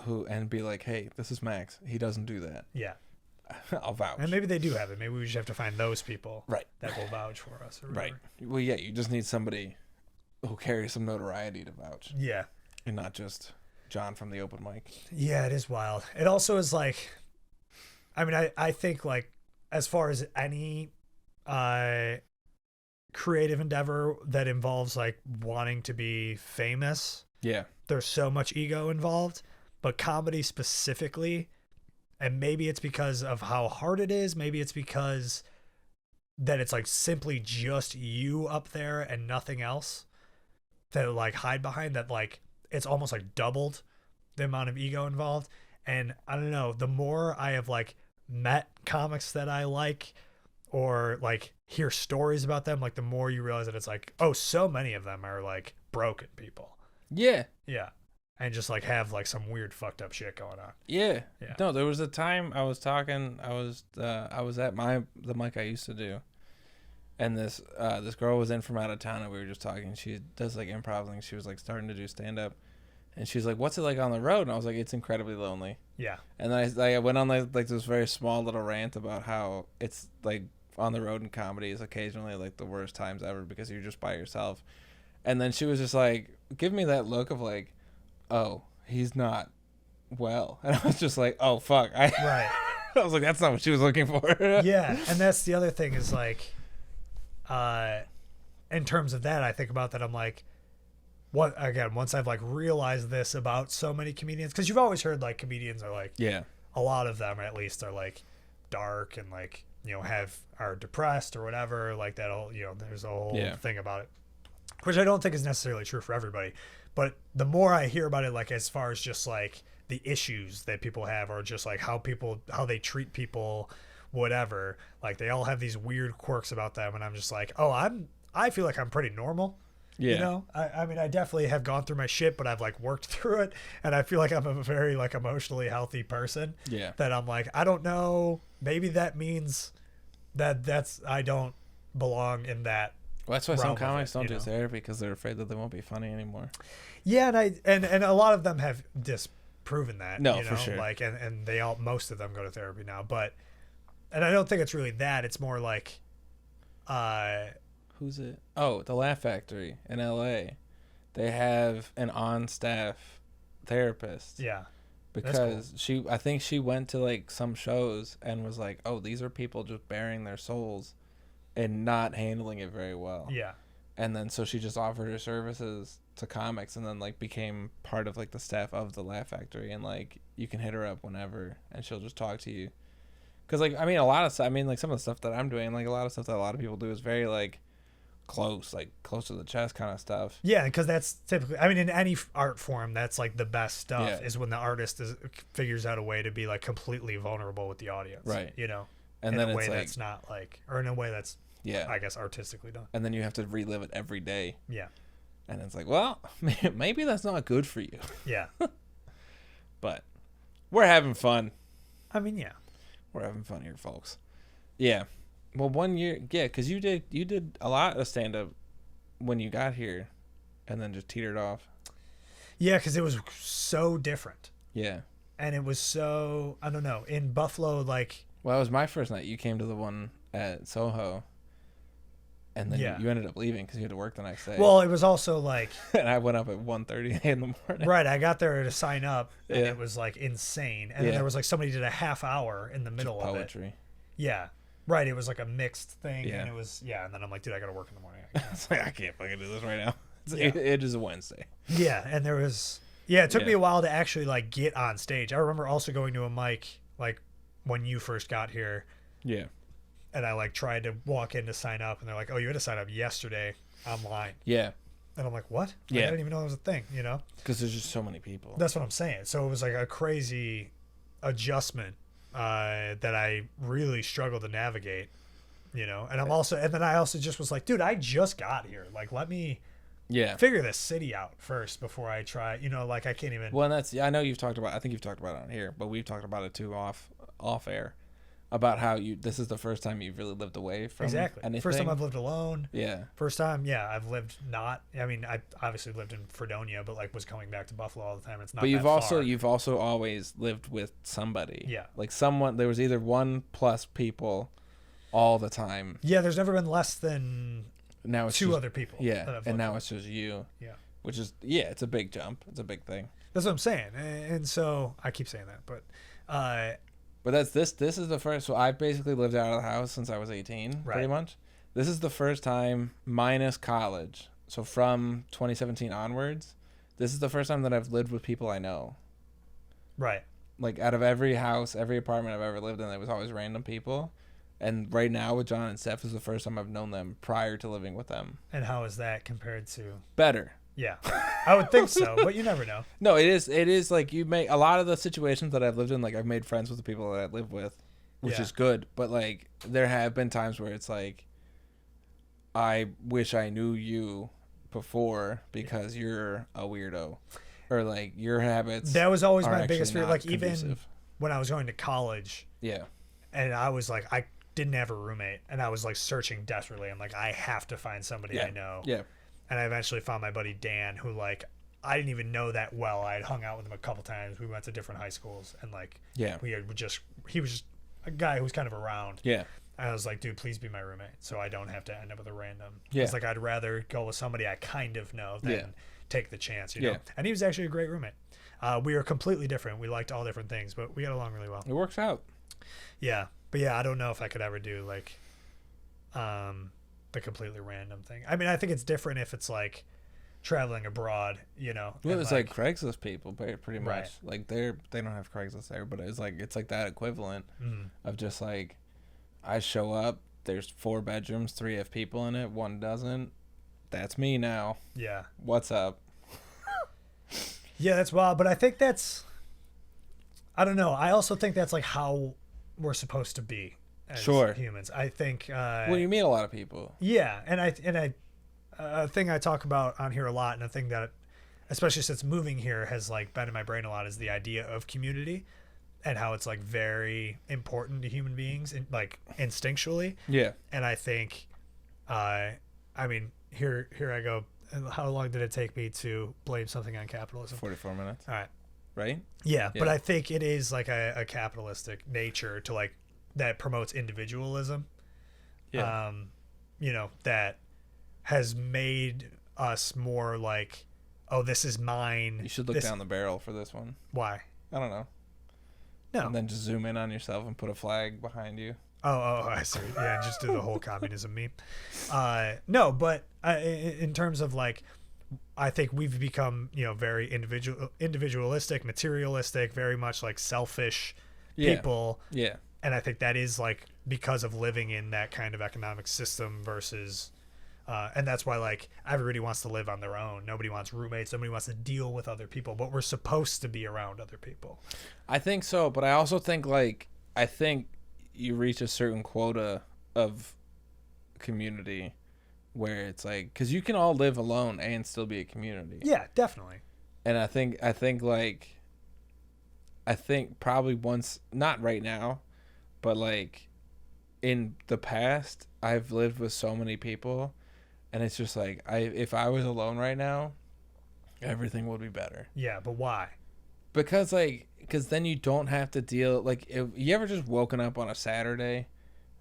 who and be like, hey, this is Max. He doesn't do that. yeah. I'll vouch. And maybe they do have it. Maybe we just have to find those people Right. that will vouch for us. Or Right. whatever. Well, yeah, you just need somebody who carries some notoriety to vouch, Yeah. and not just John from the open mic. Yeah, it is wild. It also is like, I mean, I think like as far as any creative endeavor that involves like wanting to be famous, Yeah. there's so much ego involved, but comedy specifically, and maybe it's because of how hard it is, maybe it's because that it's like simply just you up there and nothing else that like hide behind that, like it's almost like doubled the amount of ego involved. And I don't know, the more I have like met comics that I like or like hear stories about them, like the more you realize that it's like, oh, so many of them are like broken people. Yeah. Yeah. And just like have like some weird fucked up shit going on. Yeah. Yeah. No, there was a time I was talking. I was at the mic I used to do, and this girl was in from out of town, and we were just talking. She does like improv things. She was like starting to do stand up, and she's like, "What's it like on the road?" And I was like, "It's incredibly lonely." Yeah. And then I went on like this very small little rant about how it's like on the road in comedy is occasionally like the worst times ever because you're just by yourself. And then she was just like, give me that look of like, oh, he's not well. And I was just like, oh, fuck. Right. I was like, that's not what she was looking for. Yeah. And that's the other thing is like, in terms of that, I think about that. I'm like, what, again, once I've like realized this about so many comedians, because you've always heard like comedians are like, Yeah. a lot of them at least are like dark and like, you know, are depressed or whatever, like that'll, you know, there's a whole Yeah. thing about it, which I don't think is necessarily true for everybody. But the more I hear about it, like as far as just like the issues that people have or just like how they treat people, whatever, like they all have these weird quirks about them. And I'm just like, oh, I feel like I'm pretty normal. Yeah. You know, I mean, I definitely have gone through my shit, but I've like worked through it. And I feel like I'm a very like emotionally healthy person. Yeah. That I'm like, I don't know. Maybe that means that I don't belong in that. Well, that's why some realm of comics it, don't you do know? therapy because they're afraid that they won't be funny anymore. Yeah. And a lot of them have disproven that. No, you know? for sure. Like, and most of them go to therapy now, and I don't think it's really that. It's more like, Who's it? Oh, the Laugh Factory in L.A. They have an on-staff therapist. yeah. Because I think she went to like some shows and was like, oh, these are people just bearing their souls and not handling it very well. Yeah. And then so she just offered her services to comics and then like became part of like the staff of the Laugh Factory, and like you can hit her up whenever and she'll just talk to you. Cause like, I mean, like some of the stuff that I'm doing, like a lot of stuff that a lot of people do is very like close to the chest kind of stuff. Yeah, because that's typically, I mean, in any art form, that's like the best stuff Yeah. is when the artist figures out a way to be like completely vulnerable with the audience. Right. You know, And in then a way it's like, that's not like, or in a way that's, yeah. I guess, artistically done. And then you have to relive it every day. Yeah. And it's like, well, maybe that's not good for you. Yeah. But we're having fun. I mean, yeah. We're having fun here, folks. Yeah. Well, 1 year, yeah, because you did a lot of stand up when you got here, and then just teetered off. Yeah, because it was so different, Yeah. and it was so, I don't know, in Buffalo, like, Well, it was my first night. You came to the one at Soho, and then Yeah. you ended up leaving because you had to work the next day. Well, it was also like and I went up at 1:30 in the morning. right. I got there to sign up, and Yeah. it was like insane. And then Yeah. there was like somebody did a half hour in the middle of it. Poetry. Yeah. Right. It was like a mixed thing, Yeah. and it was And then I'm like, dude, I gotta work in the morning. It's like I can't fucking do this right now. Yeah. It is a Wednesday. Yeah, and there was it took me Yeah. a while to actually like get on stage. I remember also going to a mic like when you first got here, Yeah. and I like tried to walk in to sign up, and they're like, "Oh, you had to sign up yesterday online." Yeah. And I'm like, "What?" Like, Yeah. I didn't even know it was a thing, you know? Because there's just so many people. That's what I'm saying. So it was like a crazy adjustment that I really struggled to navigate, you know. And then I also just was like, "Dude, I just got here. Like, let me Yeah. figure this city out first before I try, you know, like I can't even." Well, and I know you've talked about. I think you've talked about it on here, but we've talked about it too off air, about how this is the first time you've really lived away from Exactly. anything. First time I've lived alone. Yeah. First time, I've lived not. I mean, I obviously lived in Fredonia, but like was coming back to Buffalo all the time. It's not. But that you've far. also always lived with somebody. Yeah. Like someone. There was either 1+ people, all the time. Yeah, there's never been less than Now it's two just, other people. Yeah. that I've And lived now with. it's just you. Yeah. Which is it's a big jump. It's a big thing. That's what I'm saying, and so I keep saying that, but But that's this. This is the first. So I basically lived out of the house since I was 18, pretty Right. much. This is the first time minus college. So from 2017 onwards, this is the first time that I've lived with people I know. right. Like out of every house, every apartment I've ever lived in, there was always random people. And right now with John and Steph is the first time I've known them prior to living with them. And how is that compared to? Better. Yeah, I would think so, but you never know. No, it is. It is like you make a lot of the situations that I've lived in. Like I've made friends with the people that I live with, which Yeah. is good. But like there have been times where it's like, I wish I knew you before because you're a weirdo, or like your habits. That was always are my biggest actually fear. not Like even conducive. when I was going to college, Yeah. and I was like, I didn't have a roommate, and I was like searching desperately. I'm like, I have to find somebody Yeah. I know. Yeah. And I eventually found my buddy Dan, who like I didn't even know that well. I had hung out with him a couple times. We went to different high schools, and like Yeah. he was just a guy who was kind of around. Yeah. I was like, dude, please be my roommate, so I don't have to end up with a random. Yeah. It's like I'd rather go with somebody I kind of know than Yeah. take the chance, you know. Yeah. And he was actually a great roommate. We were completely different. We liked all different things, but we got along really well. It works out. Yeah, but yeah, I don't know if I could ever do like, the completely random thing. I mean, I think it's different if it's like traveling abroad, you know. Well, and, it's like Craigslist people, pretty much. Right. Like they don't have Craigslist there, but it's like that equivalent of just like, I show up. There's 4 bedrooms, 3 have people in it, 1 doesn't. That's me now. yeah, What's up? yeah, that's wild. But I think that's, I don't know. I also think that's like how we're supposed to be as Sure. humans. I think. Well, you meet a lot of people. Yeah, and I a thing I talk about on here a lot, and a thing that, especially since moving here, has like been in my brain a lot, is the idea of community, and how it's like very important to human beings, like instinctually. Yeah. And I think, I mean, here I go. How long did it take me to blame something on capitalism? 44 minutes. All right. Right? Yeah, but Yeah. I think it is like a capitalistic nature to like that promotes individualism. Yeah. You know, that has made us more like, oh, this is mine. You should look This- down the barrel for this one. Why? I don't know. No. And then just zoom in on yourself and put a flag behind you. Oh, I see. Yeah, just do the whole communism meme. No, but in terms of like, I think we've become, you know, very individualistic, materialistic, very much like selfish people. Yeah. And I think that is like because of living in that kind of economic system versus, and that's why like everybody wants to live on their own. Nobody wants roommates. Nobody wants to deal with other people, but we're supposed to be around other people. I think so, but I also think I think you reach a certain quota of community where it's like, because you can all live alone and still be a community. Yeah, definitely. And I think probably once, not right now, but like in the past, I've lived with so many people, and it's just like, if I was alone right now, everything would be better. Yeah, but why? Because then you don't have to deal, like, if you ever just woken up on a Saturday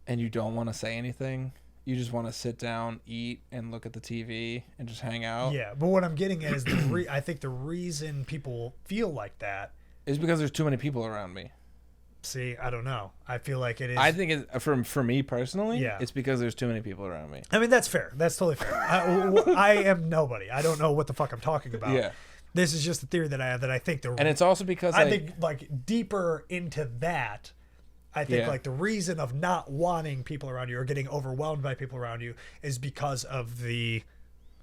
and you don't want to say anything. You just want to sit down, eat, and look at the TV and just hang out. Yeah, but what I'm getting at is I think the reason people feel like that is because there's too many people around me. See, I don't know. I feel like it is. I think for me personally, Yeah. it's because there's too many people around me. I mean, that's fair. That's totally fair. I am nobody. I don't know what the fuck I'm talking about. Yeah. This is just a theory that I have that I think And it's also because I think like deeper into that, I think Yeah. like the reason of not wanting people around you or getting overwhelmed by people around you is because of the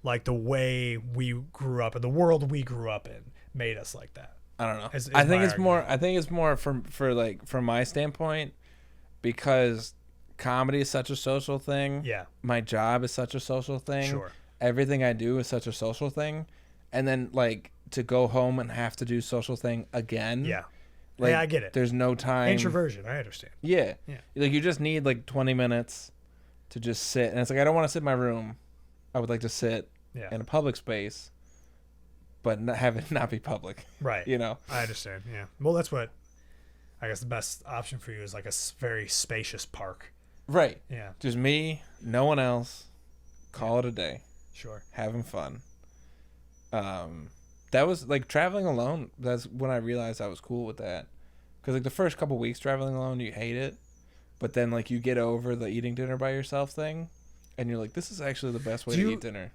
way we grew up and the world we grew up in made us like that. I don't know. Is I think my it's more. argument. I think it's more from my standpoint, because comedy is such a social thing. Yeah. My job is such a social thing. Sure. Everything I do is such a social thing, and then like to go home and have to do social thing again. Yeah. Like, Yeah, I get it. There's no time. Introversion, I understand. Yeah. Yeah. Like you just need like 20 minutes to just sit, and it's like I don't want to sit in my room. I would like to sit Yeah. in a public space, but not have it not be public. Right. You know. I understand. Yeah. Well, that's what I guess the best option for you is like a very spacious park. Right. Yeah. Just me, no one else. Call it a day. Sure. Having fun. That was like traveling alone. That's when I realized I was cool with that. Because like the first couple weeks traveling alone, you hate it, but then like you get over the eating dinner by yourself thing, and you're like, this is actually the best way to eat dinner.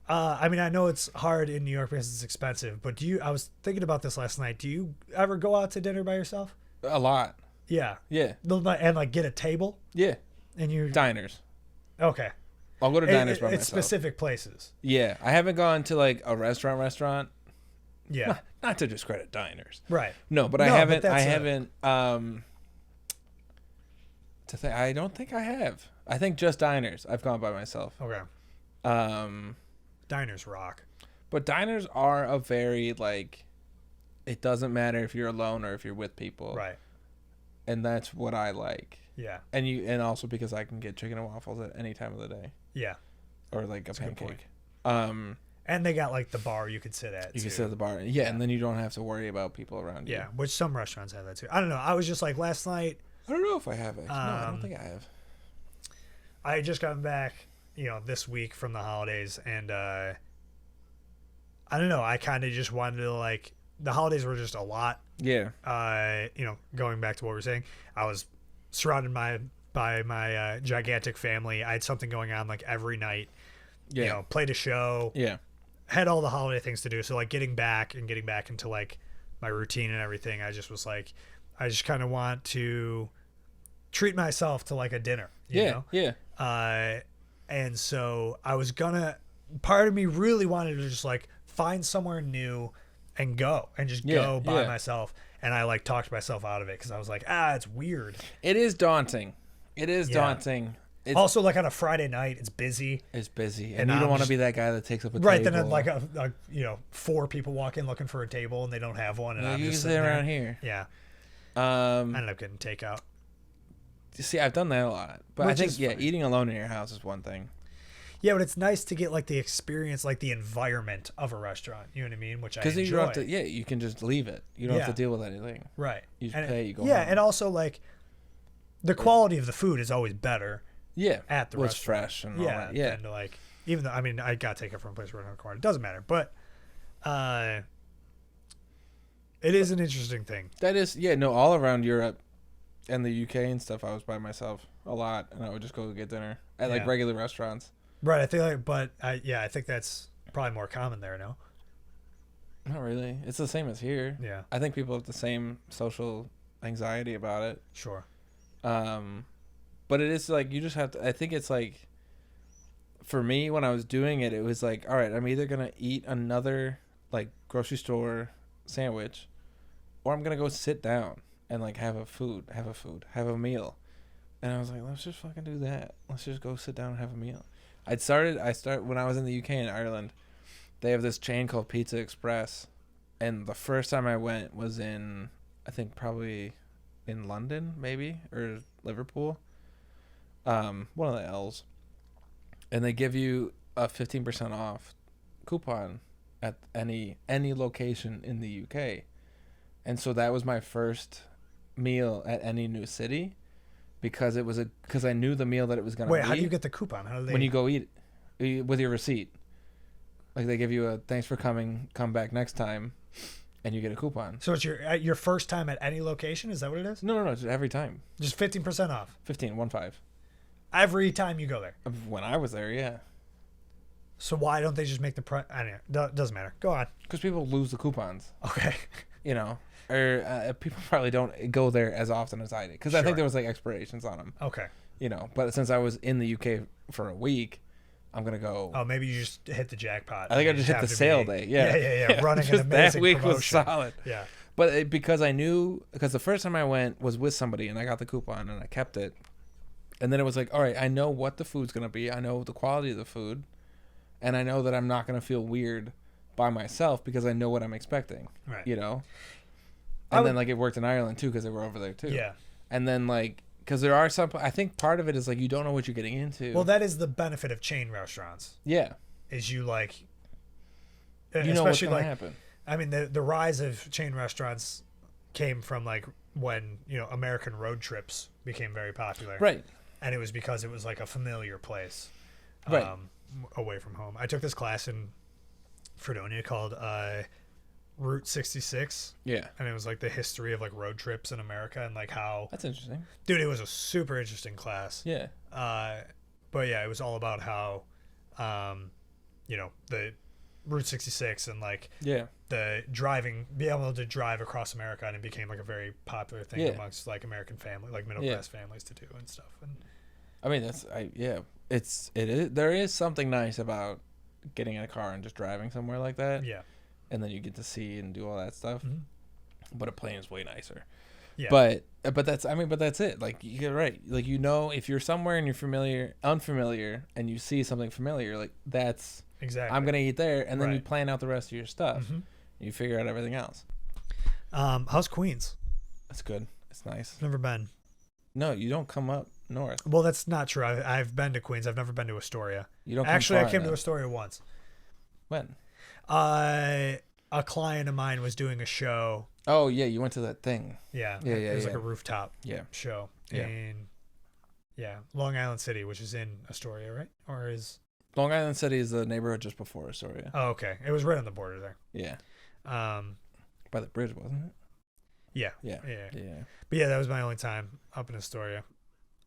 I mean, I know it's hard in New York because it's expensive, but I was thinking about this last night. Do you ever go out to dinner by yourself? A lot. Yeah. Yeah. And like get a table? Yeah. And you Diners. Okay. I'll go to diners by It's myself. specific places. Yeah, I haven't gone to like a restaurant. Yeah. Not to discredit diners. Right. No, but I haven't. I don't think I have. I think just diners. I've gone by myself. Okay. Diners rock. But diners are a very like, it doesn't matter if you're alone or if you're with people. Right. And that's what I like. Yeah. And also because I can get chicken and waffles at any time of the day. Yeah. Or like a That's a good point. pancake. And they got like the bar you could sit at. You too. can sit at the bar. Yeah, and then you don't have to worry about people around you. Yeah, which some restaurants have that too. I don't know. I was just like last night. I don't know if I have it. No, I don't think I have. I had just gotten back, this week from the holidays, and I don't know. I kind of just wanted to like the holidays were just a lot. Yeah. Going back to what we were saying, I was surrounded by my gigantic family. I had something going on like every night. Yeah. Played a show. Yeah. Had all the holiday things to do. So like getting back into like my routine and everything, I just was like, I just kind of want to treat myself to like a dinner. You know? Yeah. And so I was part of me really wanted to just like find somewhere new and go by myself. And I like talked myself out of it because I was like, it's weird. It is daunting. Daunting. It's also, like on a Friday night, it's busy. It's busy, And and you don't I'm want to just- be that guy that takes up a Right, table. then like a 4 people walk in looking for a table and they don't have one, and Like, I'm you just can sitting sit there. around here. Yeah, I ended up getting takeout. See, I've done that a lot, but Which I think is fine. eating alone in your house is one thing. Yeah, but it's nice to get like the experience, like the environment of a restaurant. You know what I mean? Which I Because enjoy. you don't have to. Yeah, you can just leave it. You don't have to Yeah. deal with anything. Right. You just And pay. You go. Yeah, home. and also like the quality of the food is always better. Yeah, At the was restaurant. fresh and all Yeah, that. Yeah, and like even though I got taken from a place right around the corner. It doesn't matter, but it is an interesting thing. that is. Yeah, no, all around Europe and the UK and stuff, I was by myself a lot, and I would just go get dinner at like Yeah. regular restaurants. Right. I think like, but I think that's probably more common there. No. Not really. It's the same as here. Yeah. I think people have the same social anxiety about it. Sure. But it is like you just have to. I think it's like, for me when I was doing it, it was like, all right, I'm either gonna eat another like grocery store sandwich, or I'm gonna go sit down and like have a meal. And I was like, let's just fucking do that. Let's just go sit down and have a meal. I started when I was in the UK and Ireland. They have this chain called Pizza Express, and the first time I went was in, I think probably in London maybe, or Liverpool. One of the L's. And they give you a 15% off coupon at any location in the UK. And so that was my first meal at any new city. because I knew the meal that it was gonna be. Wait, how do you get the coupon? How do they? When you go eat with your receipt, like they give you a thanks for coming, come back next time, and you get a coupon. So it's your first time at any location? Is that what it is? No, it's every time. Just 15% off 15. every time you go there. When I was there, yeah. So why don't they just make the price? I don't know. Doesn't matter. Go on. Because people lose the coupons. Okay. You know, or people probably don't go there as often as I did. Because I think there was like expirations on them. Okay. You know, but since I was in the UK for a week, I'm gonna go. Oh, maybe you just hit the jackpot. I think I just hit the sale day. Yeah. Yeah. Running an amazing that week promotion. was solid. Yeah. But because the first time I went was with somebody and I got the coupon and I kept it, and then it was like, all right, I know what the food's gonna be. I know the quality of the food, and I know that I'm not gonna feel weird by myself because I know what I'm expecting. Right. You know. And then like it worked in Ireland too because they were over there too. Yeah. And then like. Because there are some, I think part of it is like you don't know what you're getting into. Well, that is the benefit of chain restaurants. Yeah. Is you like, you know what's gonna happen. I mean, the rise of chain restaurants came from like when American road trips became very popular. Right. And it was because it was like a familiar place, right, away from home. I took this class in Fredonia called Route 66. Yeah. And it was like the history of like road trips in America and like how. That's interesting. Dude, it was a super interesting class. Yeah. But yeah, it was all about how, the Route 66 and like the being able to drive across America, and it became like a very popular thing amongst like American family, like middle class families to do and stuff. And I mean, there is something nice about getting in a car and just driving somewhere like that. Yeah. And then you get to see and do all that stuff. Mm-hmm. But a plane is way nicer. Yeah. But that's it. Like you're right. Like if you're somewhere and you're unfamiliar, and you see something familiar, like that's exactly. I'm gonna eat there, and then you plan out the rest of your stuff. Mm-hmm. You figure out everything else. How's Queens? That's good. It's nice. Never been. No, you don't come up north. Well, that's not true. I've been to Queens. I've never been to Astoria. You don't. Actually, I came to Astoria once. When? A client of mine was doing a show. Oh yeah, you went to that thing. Yeah. It was like a rooftop. Yeah. Show in. Yeah, Long Island City, which is in Astoria, right? Or is Long Island City is the neighborhood just before Astoria. Oh, okay. It was right on the border there. Yeah. By the bridge, wasn't it? Yeah. Yeah. But yeah, that was my only time up in Astoria.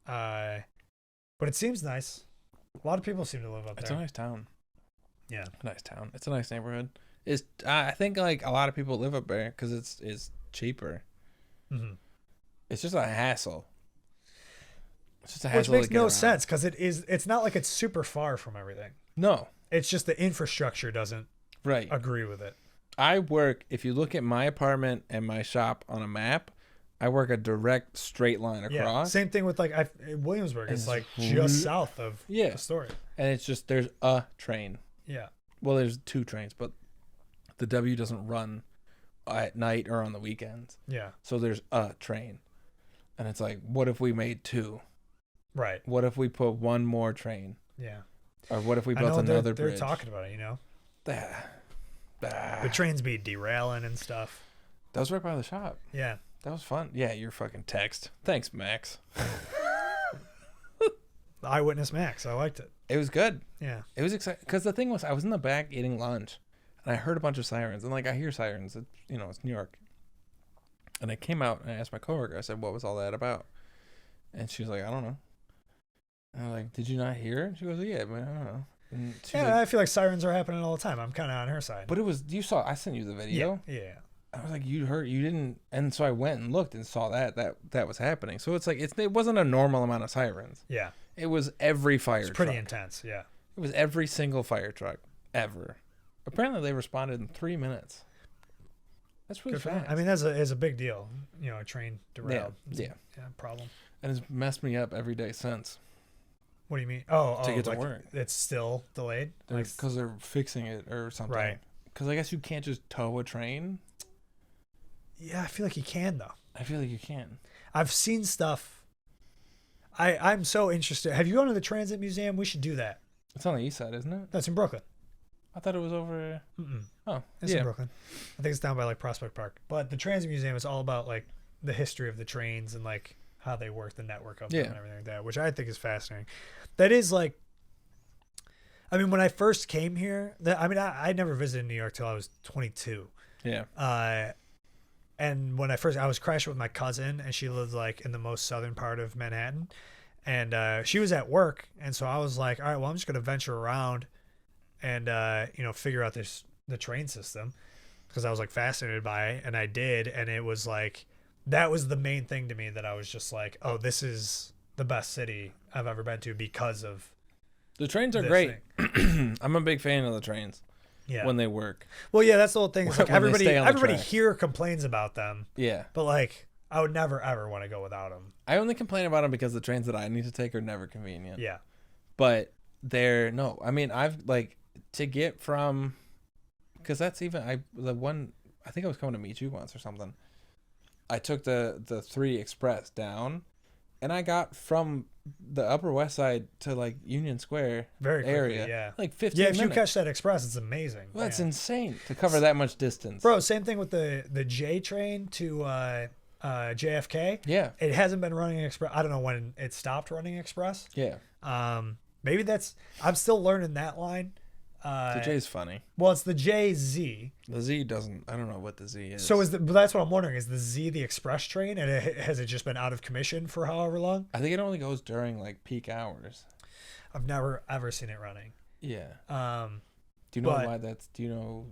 But it seems nice. A lot of people seem to live up there. It's a nice town. Yeah. Nice town. It's a nice neighborhood. I think like a lot of people live up there because it's cheaper. Mm-hmm. It's just a hassle. It's just a hassle. Which makes no sense because it's not like it's super far from everything. No. It's just the infrastructure doesn't agree with it. If you look at my apartment and my shop on a map, I work a direct straight line across. Yeah. Same thing with like Williamsburg. It's like just south of Astoria. And it's just there's a train. Yeah. Well, there's 2 trains, but the W doesn't run at night or on the weekends. Yeah. So there's a train. And it's like, what if we made 2? Right. What if we put 1 more train? Yeah. Or what if we built another bridge? They're talking about it, The trains be derailing and stuff. That was right by the shop. Yeah. That was fun. Yeah, your fucking text. Thanks, Max. Eyewitness Max. I liked it. It was good. Yeah. It was exciting. Because the thing was, I was in the back eating lunch, and I heard a bunch of sirens. And, like, I hear sirens. It's New York. And I came out, and I asked my coworker, I said, what was all that about? And she was like, I don't know. And I'm like, did you not hear it? She goes, yeah, but I don't know. And like, I feel like sirens are happening all the time. I'm kind of on her side. But I sent you the video. Yeah. I was like, you didn't. And so I went and looked and saw that was happening. So it's like, it wasn't a normal amount of sirens. Yeah. It was every fire truck. It's pretty intense, yeah. It was every single fire truck ever. Apparently they responded in 3 minutes. That's really fast. I mean, that's a big deal. A train derailed. Yeah. Problem. And it's messed me up every day since. What do you mean? To get to work. It's still delayed? Because they're fixing it or something. Right. Because I guess you can't just tow a train. Yeah, I feel like you can, though. I feel like you can. I've seen stuff. I'm so interested. Have you gone to the Transit Museum? We should do that. It's on the east side, isn't it? That's in Brooklyn. I thought it was over. Oh, it's in Brooklyn. I think it's down by like Prospect Park. But the Transit Museum is all about like the history of the trains and like how they work the network of Yeah. them and everything like that, which I think is fascinating. That is like, I mean, when I first came here, I never visited New York till I was 22. Yeah. And when I was crashing with my cousin, and she lived like in the most southern part of Manhattan, and she was at work, and so I was like, all right, well, I'm just gonna venture around and figure out the train system, because I was like fascinated by it, and I did, and it was like that was the main thing to me, that I was just like, oh, this is the best city I've ever been to because of The trains are this great. thing. I'm a big fan of the trains Yeah. when they work. Well, yeah, that's the whole thing. It's like When they stay on the everybody track. here complains about them, Yeah. but like I would never ever want to go without them. I only complain about them because the trains that I need to take are never convenient. Yeah. But I've like to get from, because that's even I think I was coming to meet you once or something. I took the 3 Express down, and I got from the Upper West Side to like Union Square Very quickly, area, yeah. like 15 Yeah, if minutes. you catch that express, it's amazing. Well, that's Yeah. insane to cover that much distance, Bro, same thing with the J train to JFK. Yeah, It hasn't been running express. I don't know when it stopped running express. yeah. Maybe I'm still learning that line. The J's funny. Well, it's the JZ. The Z doesn't. I don't know what the Z is. So but that's what I'm wondering. Is the Z the express train, and has it just been out of commission for however long? I think it only goes during like peak hours. I've never ever seen it running. Yeah. Do Do you know why that's? Do you know?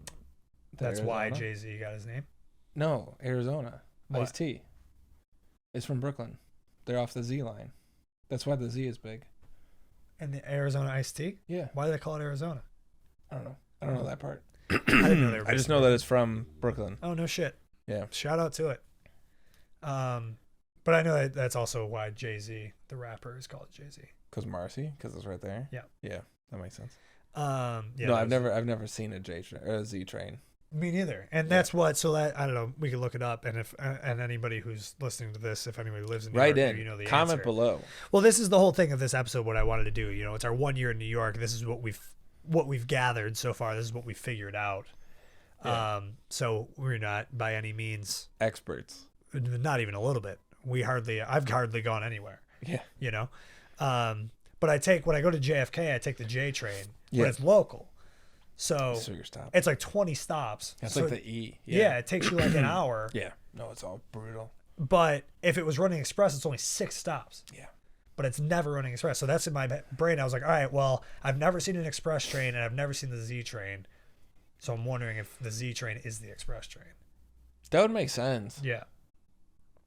That's why Arizona? Jay-Z got his name. No, Arizona. What? Ice-T. It's from Brooklyn. They're off the Z line. That's why the Z is big. And the Arizona iced tea. Yeah. Why do they call it Arizona? I don't know. I don't know that part. I didn't know they were. I just know that it's from Brooklyn. Oh no shit. Yeah. Shout out to it. But I know that's also why Jay-Z, the rapper, is called Jay-Z. Cause Marcy, cause it's right there. Yeah. Yeah, that makes sense. Yeah, No, I've never seen a Z train. Me neither. And that's what. So that I don't know. We could look it up, and if and anybody who's listening to this, if anybody lives in New Right York, in. you know the Comment answer. below. Well, this is the whole thing of this episode. What I wanted to do. You know, it's our 1 year in New York. This is what we've gathered so far. This is what we figured out. Yeah. So we're not by any means Experts. not even a little bit. I've hardly gone anywhere. Yeah. You know, but when I go to JFK, I take the J train, Yeah. but it's local. So your stop. it's like 20 stops. That's So like the E. yeah, it takes you like an hour. Yeah. No, it's all brutal. But if it was running express, it's only 6 stops. Yeah. But it's never running express. So that's in my brain. I was like, all right, well, I've never seen an express train, and I've never seen the Z train. So I'm wondering if the Z train is the express train. That would make sense. Yeah.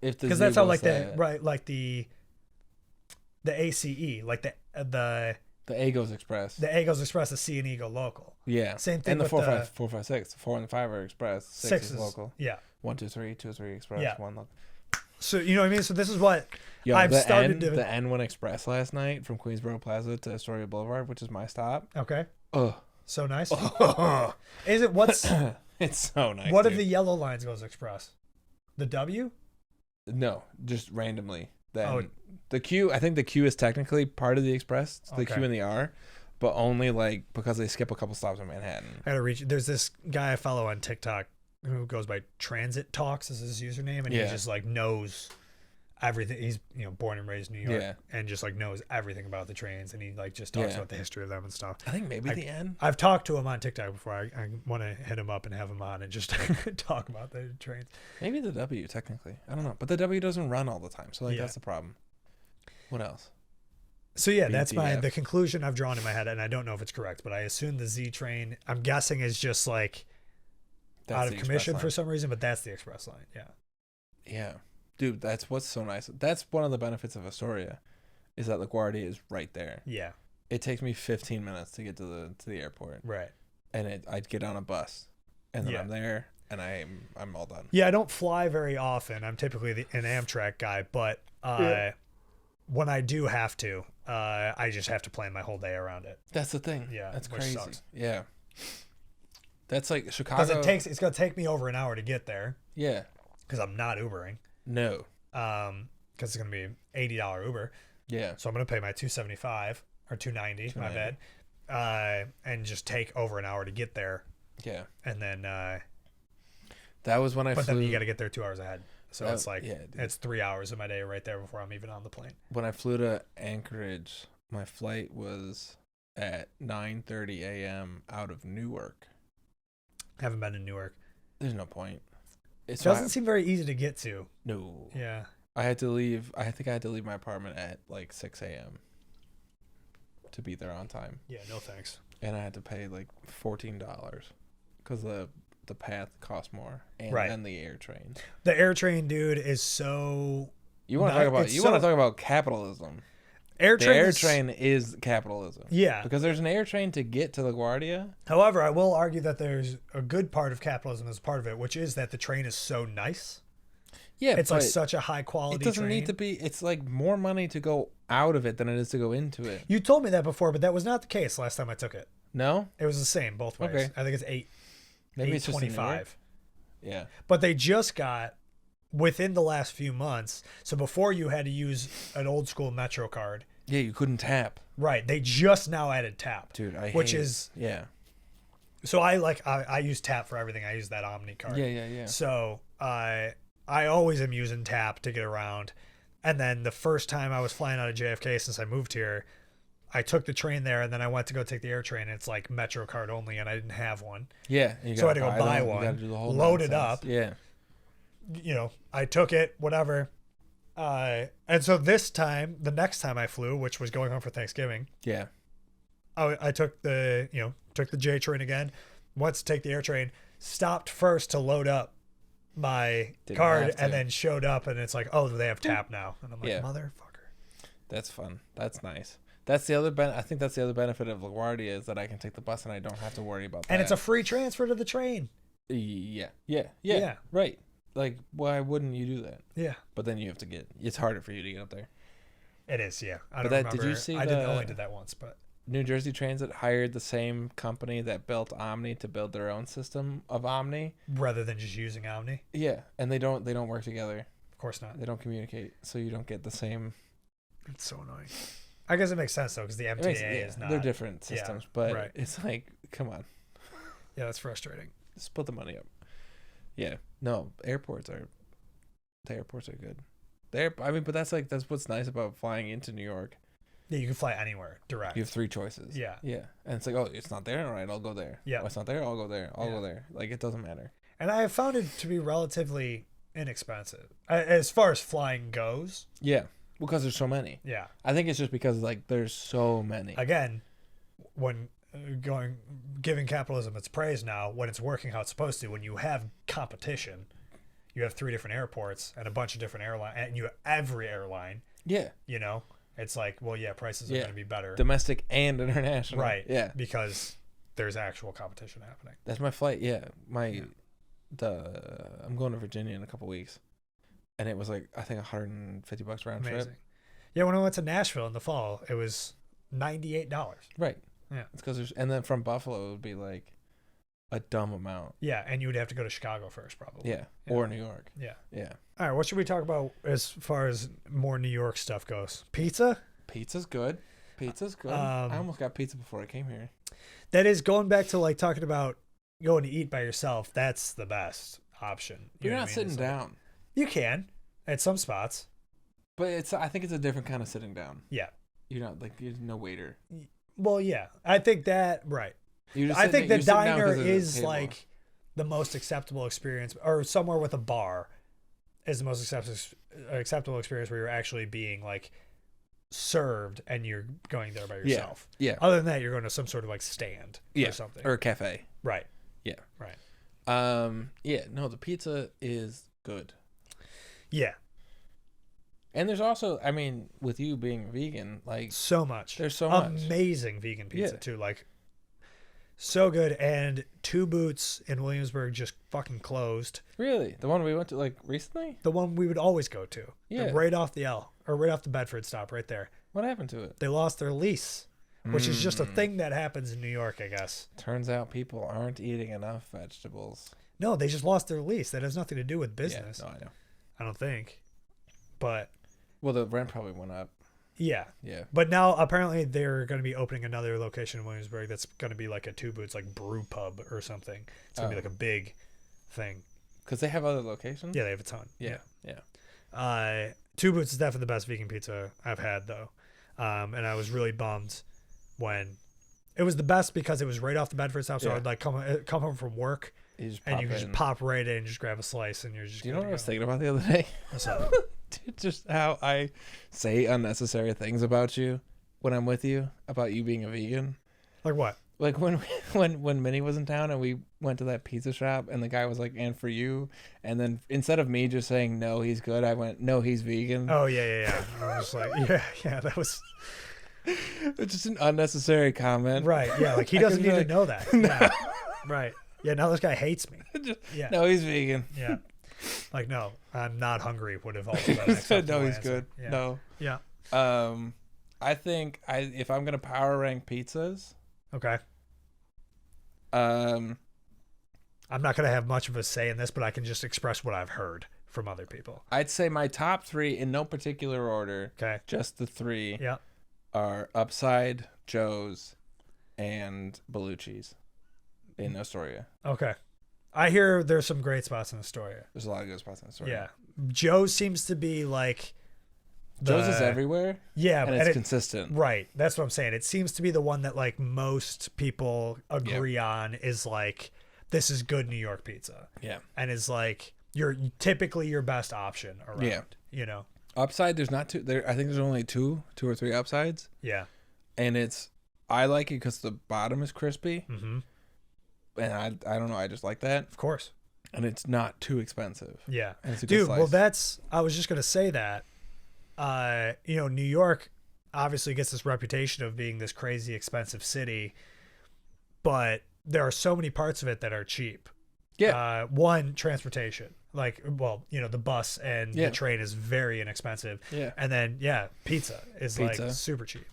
If the Because Z that's how was the ACE, like the the A goes express. A goes express, the C and E go local. Yeah. Same thing And the with 456. 4 and 5 are express. 6 is local. Yeah. 1, 2, 3, 2, 3 express. Yeah. 1 local. So you know what I mean? So this is what Yo, I've the started N, to. the N1 Express last night from Queensboro Plaza to Astoria Boulevard, which is my stop. Okay. Oh, So nice. Is it what's it's so nice. what dude. if the yellow lines goes express? The W? No, just randomly. Then Oh. the Q. I think the Q is technically part of the Express. It's the Okay. Q and the R, but only like because they skip a couple stops in Manhattan. I gotta reach. There's this guy I follow on TikTok who goes by Transit Talks as his username, and Yeah. he just like knows everything. He's born and raised in New York, Yeah. and just like knows everything about the trains, and he like just talks Yeah. about the history of them and stuff. I think maybe the N. I've talked to him on TikTok before. I want to hit him up and have him on and just talk about the trains. Maybe the W technically. I don't know, but the W doesn't run all the time, so like Yeah. that's the problem. What else? So yeah, that's BTF. the conclusion I've drawn in my head, and I don't know if it's correct, but I assume the Z train, I'm guessing, is just like That's out the of express commission line. for some reason, but that's the express line. Yeah. Yeah, dude, that's what's so nice. That's one of the benefits of Astoria, is that LaGuardia is right there. Yeah. It takes me 15 minutes to get to the airport, Right. and I'd get on a bus, and then Yeah. I'm there, and I'm all done. Yeah, I don't fly very often. I'm typically an Amtrak guy, but when I do have to, I just have to plan my whole day around it. That's the thing. Yeah, that's which crazy. sucks. Yeah, that's like Chicago. Because it's gonna take me over an hour to get there. Yeah. Because I'm not Ubering. No. Because it's gonna be $80 Uber. Yeah. So I'm gonna pay my $275 or $290. My bad. And just take over an hour to get there. Yeah. And then. That was when I But flew. then you got to get there 2 hours ahead. So it's like, dude. it's 3 hours of my day right there before I'm even on the plane. When I flew to Anchorage, my flight was at 9:30 a.m. out of Newark. Haven't been in Newark. There's no point. It doesn't seem very easy to get to. No. Yeah. I had to leave. I think I had to leave my apartment at like 6 a.m. to be there on time. Yeah, no thanks. And I had to pay like $14 because the path cost more, and Right. then the air train. The air train, dude, is so. You want to talk about want to talk about capitalism? Air The train. air train is capitalism. Yeah. Because there's an air train to get to LaGuardia. However, I will argue that there's a good part of capitalism as part of it, which is that the train is so nice. Yeah, It's like but such a high quality. it doesn't train. need to be. It's like more money to go out of it than it is to go into it. You told me that before, but that was not the case last time I took it. No, It was the same both ways. Okay. I think it's maybe it's just in New York. 825. Yeah, But they just got within the last few months. So before you had to use an old school Metro card. yeah. You couldn't tap, Right. They just now added tap. dude. Which hate it. is yeah, so I use tap for everything. I use that Omni card. yeah. So I always am using tap to get around. And then the first time I was flying out of JFK since I moved here, I took the train there, and then I went to go take the air train. And it's like Metro card only, and I didn't have one. Yeah, you So I had to gotta go buy them, one, You gotta do the whole load it nonsense. up. Yeah, You know, I took it, whatever. And so this time, the next time I flew, which was going home for Thanksgiving, yeah. I took the J train again, went to take the air train, stopped first to load up my Didn't card, have to. and then showed up, and it's like, oh, they have tap now. And I'm like, Yeah. motherfucker. That's fun. That's nice. That's the other I think that's the other benefit of LaGuardia is that I can take the bus and I don't have to worry about that. And it's a free transfer to the train. Yeah. Yeah. Right. Like, why wouldn't you do that? Yeah. But then you have to it's harder for you to get up there. It is, yeah. I But don't did you remember. see I the- only did that once, but New Jersey Transit hired the same company that built Omni to build their own system of Omni. rather than just using Omni, Yeah, and they don't work together. of course not. They don't communicate, so you don't get the same. It's so annoying. I guess it makes sense though, because the It MTA makes- is not. They're different yeah, systems, but right. it's like, come on, Yeah, that's frustrating. split the money up. Yeah, no, airports are good. But that's what's nice about flying into New York. Yeah, you can fly anywhere direct. You have three choices. Yeah. Yeah. And it's like, oh, it's not there. All right, I'll go there. Yeah. Oh, it's not there. I'll go there. I'll Yeah. go there. Like, it doesn't matter. And I have found it to be relatively inexpensive as far as flying goes. Yeah. Because there's so many. Yeah. I think it's just because, like, there's so many. Again, when giving capitalism its praise now, when it's working how it's supposed to, when you have competition, you have 3 different airports and a bunch of different airlines, and you have every airline, Yeah. you know, it's like, well, yeah, prices are Yeah. going to be better. Domestic and international. Right. Yeah. Because there's actual competition happening. That's my flight. Yeah. I'm going to Virginia in a couple weeks. And it was like, I think $150 round Amazing. trip. Yeah, when I went to Nashville in the fall, it was $98. Right. Yeah. It's because and then from Buffalo, it would be like a dumb amount. Yeah, and you would have to go to Chicago first, probably. Yeah. Or New York. Yeah. Yeah. All right, what should we talk about as far as more New York stuff goes? Pizza? Pizza's good. Pizza's good. Um, I almost got pizza before I came here. That is going back to like talking about going to eat by yourself. That's the best option. You're know not what I mean? sitting It's like- down. You can at some spots. But I think it's a different kind of sitting down. Yeah. You're not like, you're no waiter. Well, yeah. I think that right. You're just I think the you're sitting down diner 'cause there's a is table. like the most acceptable experience, or somewhere with a bar is the most acceptable experience where you're actually being like served and you're going there by yourself. Yeah. Other than that, you're going to some sort of like stand Yeah. or something. Or a cafe. Right. Yeah. Right. Yeah, no, the pizza is good. Yeah. And there's also, I mean, with you being vegan, like So much. There's so much. Amazing vegan pizza Yeah. too. Like so good. And Two Boots in Williamsburg just fucking closed. really, the one we went to like recently, The one we would always go to. Yeah. Right off the L or right off the Bedford stop right there. what happened to it? They lost their lease, which is just a Mm. thing that happens in New York, I guess. Turns out people aren't eating enough vegetables. No, they just lost their lease. That has nothing to do with business. Yeah, no, I know. I don't think. But Well, the rent probably went up. yeah. Yeah. But now apparently they're going to be opening another location in Williamsburg that's going to be like a Two Boots like brew pub or something. It's going to be Oh. like a big thing. Because they have other locations. Yeah, they have a ton. Yeah. Two Boots is definitely the best vegan pizza I've had though, and I was really bummed when it was the best because it was right off the Bedford stop. So Yeah. I'd like come home from work You just and you pop can in. just pop right in and just grab a slice and you're just. Do you know good what I to was go. thinking about the other day? What's up? Dude, just how I say unnecessary things about you when I'm with you, about you being a vegan. Like what? Like when Minnie was in town and we went to that pizza shop and the guy was like, "And for you," and then instead of me just saying no, he's good, I went, "No, he's vegan." Oh yeah. I was like, yeah, that was It's just an unnecessary comment. right. Yeah, like he I doesn't could be need like, to know that. Yeah. Right. Yeah. Now this guy hates me. Yeah. No, he's vegan. Yeah. Like no, I'm not hungry. Would have also been an acceptable No, he's answer. good. Yeah. No. Yeah. I think if I'm gonna power rank pizzas, Okay. um, I'm not gonna have much of a say in this, but I can just express what I've heard from other people. I'd say my top three in no particular order. Okay. Just the three Yeah. are Upside, Joe's, and Bellucci's in Astoria. Okay. I hear there's some great spots in Astoria. There's a lot of good spots in Astoria. Yeah. Joe seems to be like Joe's is everywhere. Yeah, and it's consistent. Right. That's what I'm saying. It seems to be the one that like most people agree on is like this is good New York pizza. Yeah. And is like typically your best option around. Yeah. You know. Upside, there's not two. There, I think there's only two or three upsides. Yeah. And I like it because the bottom is crispy. Mm-hmm. And I don't know, I just like that. Of course. And it's not too expensive. Yeah. And it's a good Dude, slice. well I was just gonna say that. New York obviously gets this reputation of being this crazy expensive city, but there are so many parts of it that are cheap. Yeah. One, transportation. Like, well, the bus and the train is very inexpensive. Yeah. And then, pizza is like super cheap.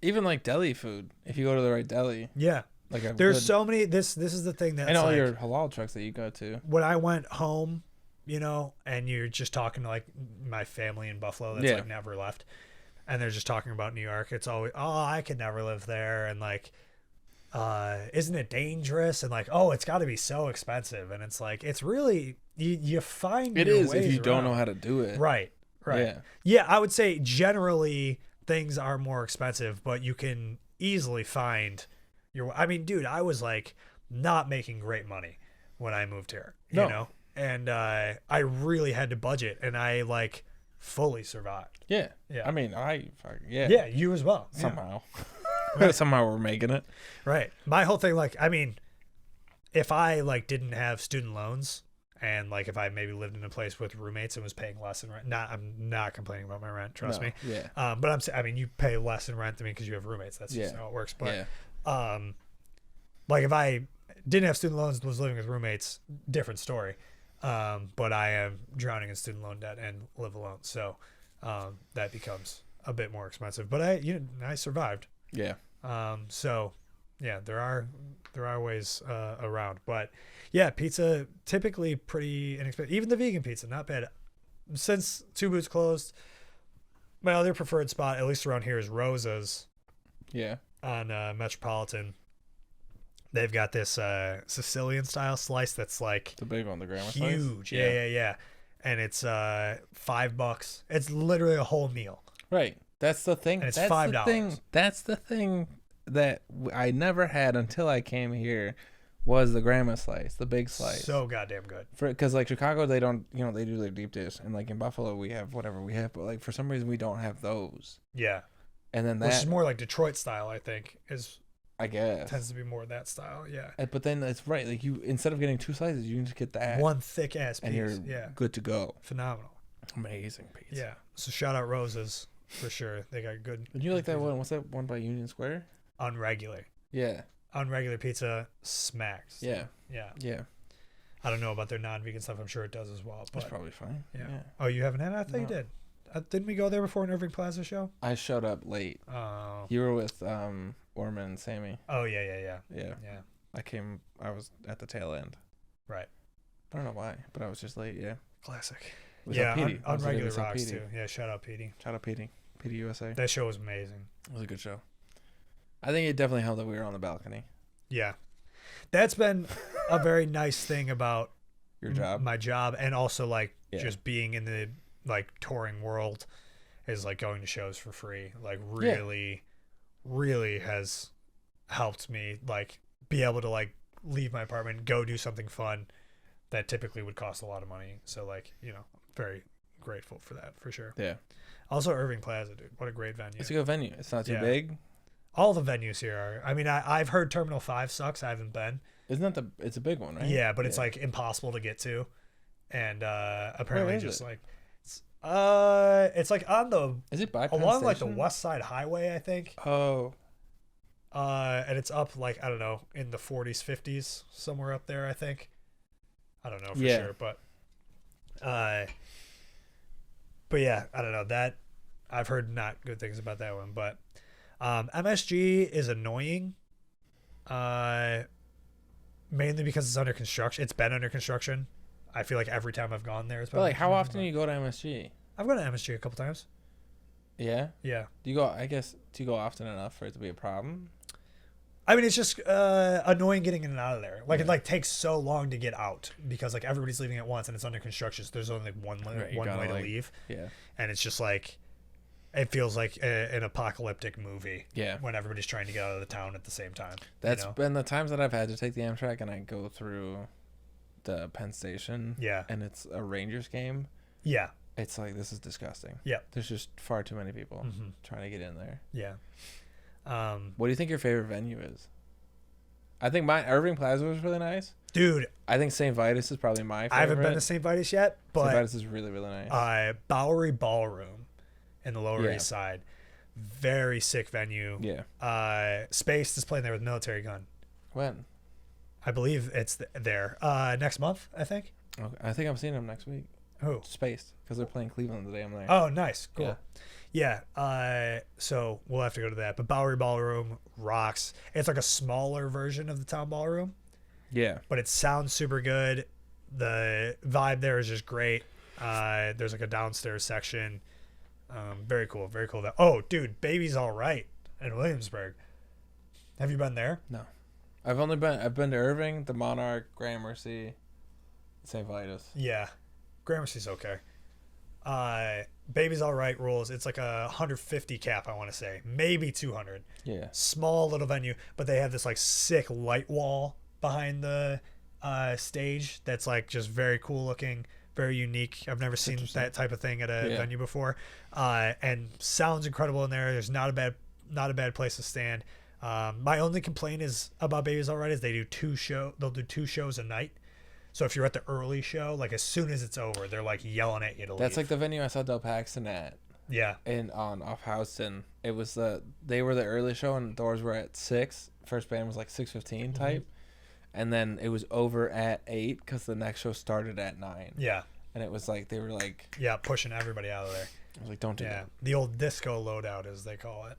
Even like deli food, if you go to the right deli. Yeah. Like there's so many. This is the thing that's and all like, your halal trucks that you go to. When I went home, and you're just talking to like my family in Buffalo that's like never left, and they're just talking about New York. It's always, oh, I could never live there, and like, isn't it dangerous? And like, oh, it's got to be so expensive, and it's like, it's really you find it your is ways if you don't around. know how to do it. Right. Yeah, I would say generally things are more expensive, but you can easily find I mean, dude, I was like not making great money when I moved here, you know, and I really had to budget, and I like fully survived. Yeah. Yeah. I mean, Yeah, you as well. Somehow. Right. Somehow we're making it. Right. My whole thing, like, I mean, if I like didn't have student loans, and like if I maybe lived in a place with roommates and was paying less in rent, I'm not complaining about my rent, trust me. Yeah. But I mean, you pay less in rent than me because you have roommates. That's just how it works. But like if I didn't have student loans and was living with roommates, different story. But I am drowning in student loan debt and live alone, so that becomes a bit more expensive. But I survived. Yeah. So yeah, there are ways around, but yeah, pizza typically pretty inexpensive. Even the vegan pizza, not bad. Since Two Boots closed, my other preferred spot, at least around here, is Rosa's. Yeah. On Metropolitan. They've got this Sicilian style slice that's like the big one, the grandma huge. Slice? Yeah. And it's $5. It's literally a whole meal. Right. That's the thing. And it's that's $5. That's the thing that I never had until I came here was the grandma slice, the big slice. So goddamn good. Because like Chicago, they don't, they do their deep dish, and like in Buffalo, we have whatever we have, but like for some reason we don't have those. Yeah. And then which is more like Detroit style, I think, I guess tends to be more that style. Yeah. But then it's right, like you instead of getting two slices, you can just get that one thick ass piece, and you're good to go. Phenomenal. Amazing pizza. Yeah. So shout out Rosa's for sure. They got good. Did you like that one? What's that one by Union Square? Unregular. Yeah. Unregular pizza smacks. Yeah. Yeah. I don't know about their non-vegan stuff. I'm sure it does as well. But that's probably fine. Yeah. Oh, you haven't had it? I thought you did. Didn't we go there before an Irving Plaza show? I showed up late. Oh. You were with Orman and Sammy. Oh yeah. I was at the tail end. Right. I don't know why, but I was just late. Yeah. Classic. Yeah. Unregular rocks too. Yeah. Shout out Petey. Shout out Petey. Petey USA. That show was amazing. It was a good show. I think it definitely helped that we were on the balcony. Yeah. That's been a very nice thing about Your job. my job, and also like Yeah. just being in the like touring world is like going to shows for free. Like really, really has helped me like be able to like leave my apartment, go do something fun that typically would cost a lot of money. So like, very grateful for that for sure. Yeah. Also Irving Plaza, dude. What a great venue. It's a good venue. It's not too Yeah. big. All the venues here are. I mean, I've heard Terminal 5 sucks. I haven't been. Isn't that it's a big one, right? Yeah, but it's like impossible to get to. And apparently Where is just it? like it's like on the Is it by Penn along like the Station? West Side Highway, I think. Oh. And it's up like I don't know, in the 40s, 50s, somewhere up there, I think. I don't know for Yeah. sure, but yeah, I don't know. That I've heard not good things about that one, but MSG is annoying. Mainly because it's under construction. It's been under construction. I feel like every time I've gone there, it's been But like, under how construction, often do you go to MSG? I've gone to MSG a couple times. Yeah. Yeah. Do you go? I guess do you go often enough for it to be a problem? I mean, it's just annoying getting in and out of there. Like, it Yeah. like takes so long to get out because like everybody's leaving at once and it's under construction. So there's only like one Right, you one gotta, way to like- leave, Yeah. and it's just like it feels like an apocalyptic movie. Yeah. When everybody's trying to get out of the town at the same time. That's you know? been the times that I've had to take the Amtrak and I go through the Penn Station. Yeah. And it's a Rangers game. Yeah. It's like, this is disgusting. Yeah. There's just far too many people Mhm. trying to get in there. Yeah. What do you think your favorite venue is? I think mine, Irving Plaza was really nice. Dude, I think St. Vitus is probably my favorite. I haven't been to St. Vitus yet, St. but Vitus is really, really nice. Bowery Ballroom in the Lower Yeah. East Side, very sick venue. Yeah. Spaced is playing there with Military Gun. When? I believe it's there next month, I think. Okay. I think I'm seeing them next week. Who? Spaced, because they're playing Cleveland today. I'm there. Oh, nice. Cool. Yeah. So we'll have to go to that. But Bowery Ballroom rocks. It's like a smaller version of the Town Ballroom, Yeah. but it sounds super good. The vibe there is just great. There's like a downstairs section. Very cool. Very cool. Oh, dude, Baby's All Right in Williamsburg. Have you been there? No. I've been to Irving, the Monarch, Gramercy, St. Vitus. Yeah. Gramercy's okay. Baby's All Right rules. It's like 150 cap, I want to say. Maybe 200. Yeah. Small little venue, but they have this like sick light wall behind the stage that's like just very cool looking, very unique. I've never seen that type of thing at a venue before. And sounds incredible in there. There's not a bad place to stand. My only complaint is about Baby's All Right is they'll do 2 shows a night. So if you're at the early show, like as soon as it's over, they're like yelling at you to leave. That's like the venue I saw Del Paxton at. Yeah. Off Houston. It was they were the early show and doors were at 6. First band was like 6:15 type. And then it was over at 8 because the next show started at 9. Yeah. And it was like, they were like... Yeah, pushing everybody out of there. I was like, don't do Yeah. that. The old disco loadout, as they call it.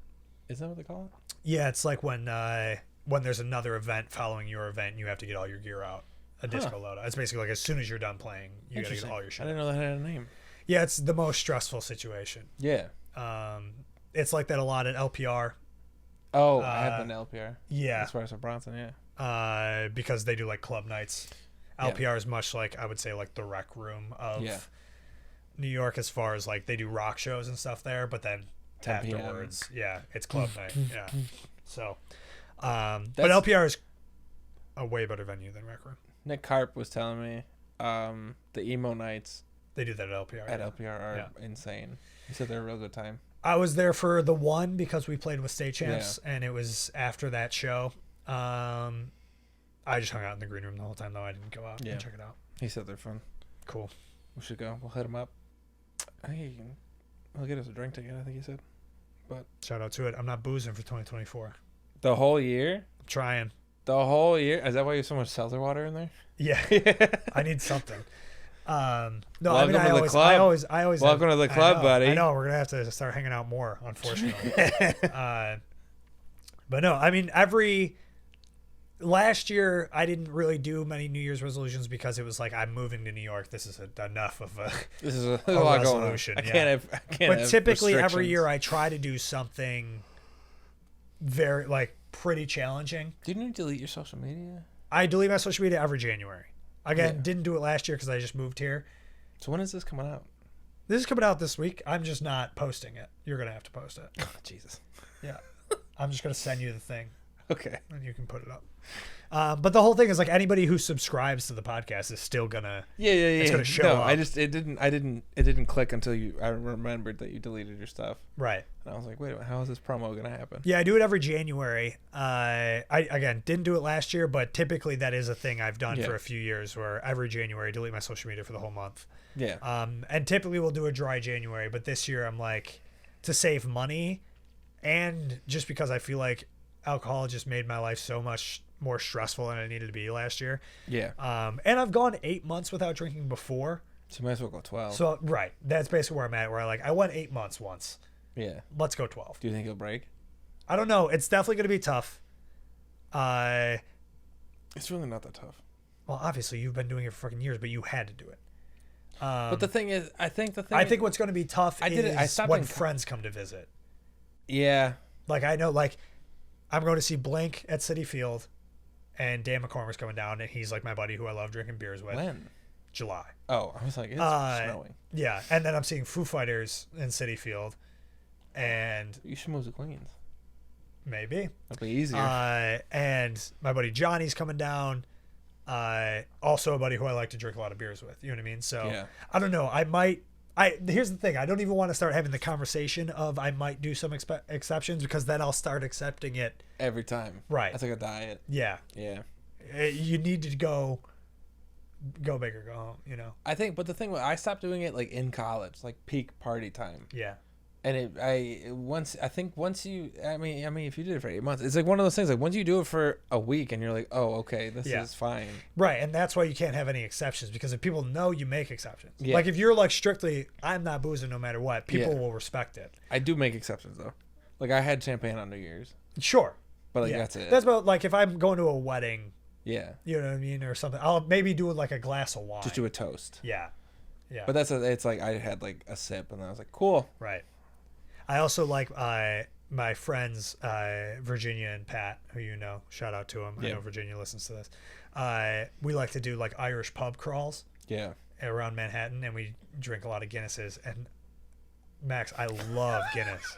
Is that what they call it? Yeah, it's like when there's another event following your event, you have to get all your gear out. A disco loadout. It's basically like as soon as you're done playing, you got to get all your shit. I didn't know that had a name. Yeah, it's the most stressful situation. Yeah. It's like that a lot at LPR. Oh, I have been to LPR. Yeah. That's where I saw Bronson, yeah. Because they do like club nights. LPR is much like, I would say, like the rec room of New York as far as like they do rock shows and stuff there, but then 10 p.m. afterwards, it's club night. Yeah. So, but LPR is a way better venue than rec room. Nick Karp was telling me the emo nights They do that at LPR. at LPR are insane. He said they're a real good time. I was there for the one because we played with State Champs, and it was after that show. I just hung out in the green room the whole time, though. I didn't go out and check it out. He said they're fun. Cool. We should go. We'll hit him up. I think he'll get us a drink ticket, I think he said. But shout out to it. I'm not boozing for 2024. The whole year? I'm trying. The whole year? Is that why you have so much seltzer water in there? Yeah. I need something. No, welcome I mean, to the club. I always. Welcome to the club, buddy. I know we're gonna have to start hanging out more, unfortunately. But no, I mean, last year I didn't really do many New Year's resolutions because it was like I'm moving to New York. This is enough of a this is a lot resolution. Going on. I can't. But have typically every restrictions. year I try to do something very like pretty challenging. Didn't you delete your social media? I delete my social media every January. Again, Yeah. didn't do it last year because I just moved here. So when is this coming out? This is coming out this week. I'm just not posting it. You're gonna have to post it. Jesus. Yeah, I'm just gonna send you the thing, Okay. and you can put it up. But the whole thing is like anybody who subscribes to the podcast is still gonna. Yeah. It's gonna show no, up. it didn't click until I remembered that you deleted your stuff. Right. And I was like, wait a minute, how is this promo gonna happen? Yeah, I do it every January. I again didn't do it last year, but typically that is a thing I've done for a few years, where every January I delete my social media for the whole month. Yeah. And typically we'll do a dry January, but this year I'm like, to save money, and just because I feel like alcohol just made my life so much more stressful than it needed to be last year. Yeah. And I've gone 8 months without drinking before. So you might as well go 12. So right, that's basically where I'm at. Where I went 8 months once. Yeah. Let's go 12. Do you think you'll break? I don't know. It's definitely going to be tough. It's really not that tough. Well, obviously you've been doing it for fucking years, but you had to do it. But the thing is, I think what's going to be tough I did it. I is stopped when in- friends come to visit. Yeah. Like I know, like I'm going to see Blink at City Field, and Dan McCormick's coming down, and he's like my buddy who I love drinking beers with. When? July. Oh, I was like, it's snowing. Yeah, and then I'm seeing Foo Fighters in City Field, and You should move to Queens. maybe. That'd be easier. And my buddy Johnny's coming down. Also a buddy who I like to drink a lot of beers with. You know what I mean? So Yeah. I don't know. Here's the thing. I don't even want to start having the conversation of I might do some exceptions, because then I'll start accepting it. Every time. Right. That's like a diet. Yeah. Yeah. You need to go big or go home, you know? I think, but the thing was, I stopped doing it like in college, like peak party time. Yeah. And once you, if you did it for 8 months, it's like one of those things, like once you do it for a week and you're like, oh, okay, this is fine. Right. And that's why you can't have any exceptions, because if people know, you make exceptions. Yeah. Like if you're like strictly, I'm not boozing no matter what, people will respect it. I do make exceptions though. Like I had champagne on New Year's, Sure. but like that's it. That's about like if I'm going to a wedding, Yeah. you know what I mean, or something, I'll maybe do like a glass of wine. Just do a toast. Yeah. Yeah. But it's like I had like a sip and then I was like, cool. Right. I also like my friends Virginia and Pat, who you know, shout out to them. I know Virginia listens to this. We like to do like Irish pub crawls. Yeah. Around Manhattan, and we drink a lot of Guinnesses. And Max, I love Guinness.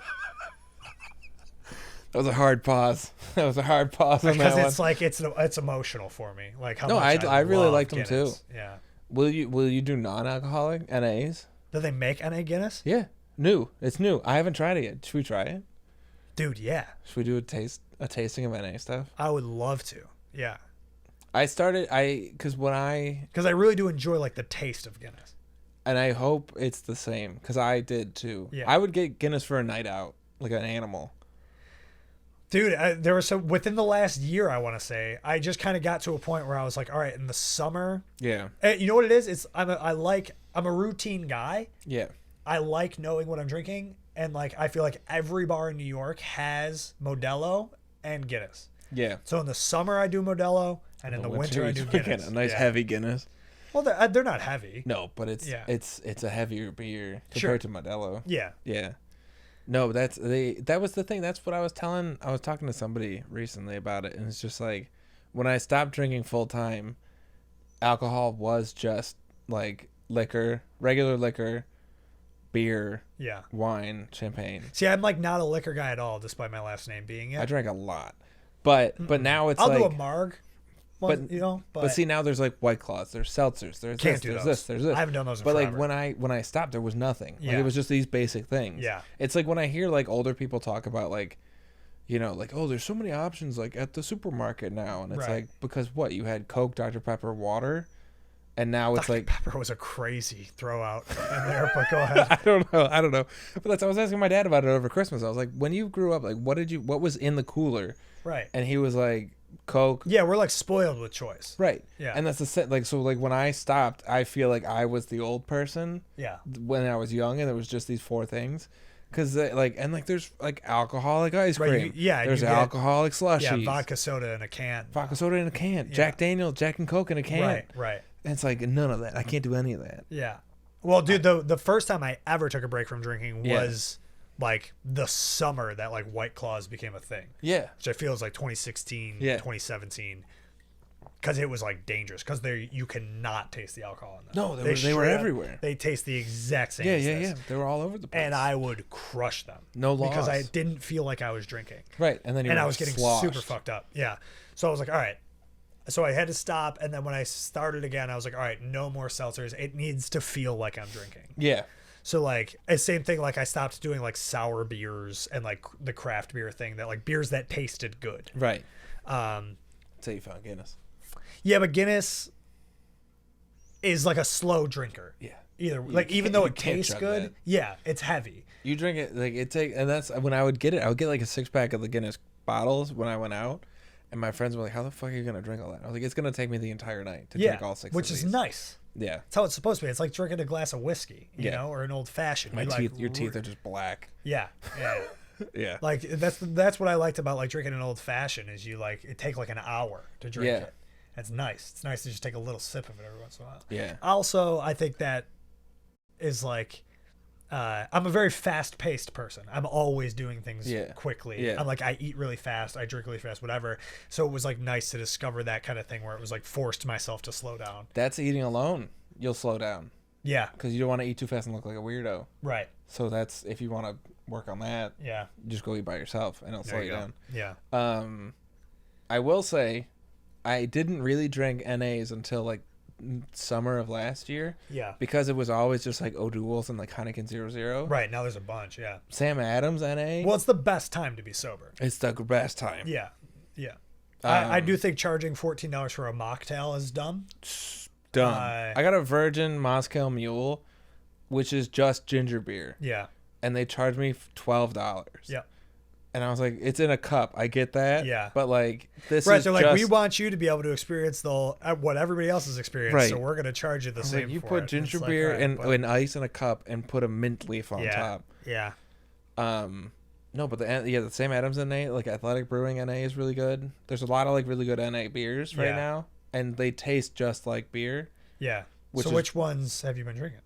That was a hard pause. That was a hard pause on that Because one. it's like it's emotional for me. Like how No, much I really love liked them Guinness. too. Yeah. Will you do non-alcoholic NAs? Do they make NA Guinness? Yeah. New. It's new. I haven't tried it yet. Should we try it? Dude, yeah. Should we do a tasting of NA stuff? I would love to. Yeah. Because I really do enjoy like the taste of Guinness. and I hope it's the same, because I did too. Yeah. I would get Guinness for a night out, like an animal. Dude, there was some within the last year, I want to say, I just kind of got to a point where I was like, all right, in the summer, Yeah. you know what it is? I'm a routine guy. Yeah. I like knowing what I'm drinking, and like I feel like every bar in New York has Modelo and Guinness. Yeah. So in the summer I do Modelo, and in the winter I do Guinness. A nice heavy Guinness. Well, they're not heavy. No, but it's a heavier beer compared to Modelo. Yeah. Yeah. No, that was the thing. That's what I was telling. I was talking to somebody recently about it, and it's just like when I stopped drinking full time, alcohol was just like liquor, regular liquor, beer, wine, champagne. See, I'm like not a liquor guy at all, despite my last name being it. I drank a lot, but now it's I'll like do a marg. But you know, but see, now there's like White Claws, there's seltzers, there's Can't this, do there's those. this, there's this. I haven't done those in But like forever. when I stopped, there was nothing. Like Yeah. it was just these basic things. Yeah. It's like when I hear like older people talk about like, you know, like, oh, there's so many options like at the supermarket now, and it's Right. like, because what, you had Coke, Dr. Pepper, water, and now it's Dr. like Pepper was a crazy throw out in there, but go ahead. I don't know. But I was asking my dad about it over Christmas. I was like, when you grew up, like what was in the cooler? Right. And he was like, Coke. Yeah, we're like spoiled with choice. Right. Yeah. And that's like so like when I stopped, I feel like I was the old person. Yeah. When I was young, and there was just these four things, because there's like alcoholic ice cream. Right, There's you get- alcoholic slushies. Yeah, vodka soda in a can. Vodka soda in a can. Yeah. Jack Daniel, Jack and Coke in a can. Right. And it's like none of that. I can't do any of that. Yeah. Well, dude, the first time I ever took a break from drinking Yeah. was like the summer that like White Claws became a thing. Yeah. Which I feel is like 2016, Yeah. 2017. because it was like dangerous because you cannot taste the alcohol in them. No, they were straight up- everywhere. They taste the exact same. Yeah, as yeah, this. yeah. They were all over the place. And I would crush them. No because I loss. didn't feel like I was drinking. Right, and then I was getting sloshed. super fucked up. Yeah, so I was like, all right. So I had to stop, and then when I started again, I was like, all right, no more seltzers. It needs to feel like I'm drinking. Yeah. So like, same thing. Like I stopped doing like sour beers and like the craft beer thing that like beers that tasted good. Right. That's how you found Guinness. Yeah, but Guinness is like a slow drinker. Yeah. Either like even though you it can't tastes chug good, that. yeah, it's heavy. You drink it like and that's when I would get it. I would get like a 6-pack of the Guinness bottles when I went out, and my friends were like, "How the fuck are you gonna drink all that?" I was like, "It's gonna take me the entire night to drink all 6." Which of is these. nice. Yeah. That's how it's supposed to be. It's like drinking a glass of whiskey, you Yeah. know, or an old fashioned. My teeth, your teeth are just black. Yeah, yeah. Yeah. Like that's what I liked about like drinking an old fashioned is you like it take like an hour to drink Yeah. it. It's nice. It's nice to just take a little sip of it every once in a while. Yeah. Also, I think that is like I'm a very fast-paced person. I'm always doing things quickly. Yeah. I'm like I eat really fast, I drink really fast, whatever. So it was like nice to discover that kind of thing where it was like forced myself to slow down. That's eating alone. You'll slow down. Yeah. Because you don't want to eat too fast and look like a weirdo. Right. So that's if you want to work on that. Yeah. Just go eat by yourself and it'll slow you down. Yeah. I will say, I didn't really drink NAs until like summer of last year. Yeah. Because it was always just like O'Doul's and like Heineken 00. Right. Now there's a bunch. Yeah. Sam Adams NA. Well, it's the best time to be sober. It's the best time. Yeah. Yeah. I do think charging $14 for a mocktail is dumb. Dumb. I got a Virgin Moscow Mule, which is just ginger beer. Yeah. And they charged me $12. Yeah. And I was like, it's in a cup. I get that. Yeah. But like, this right, is they're like, just... we want you to be able to experience what everybody else has experienced, Right. so we're going to charge you the same Like, you for put it. ginger It's like, beer all right, and but- in ice in a cup and put a mint leaf on top. Yeah. No, but the Sam Adams NA, like Athletic Brewing NA is really good. There's a lot of like really good NA beers right Yeah. now, and they taste just like beer. Yeah. Which So is- which ones have you been drinking?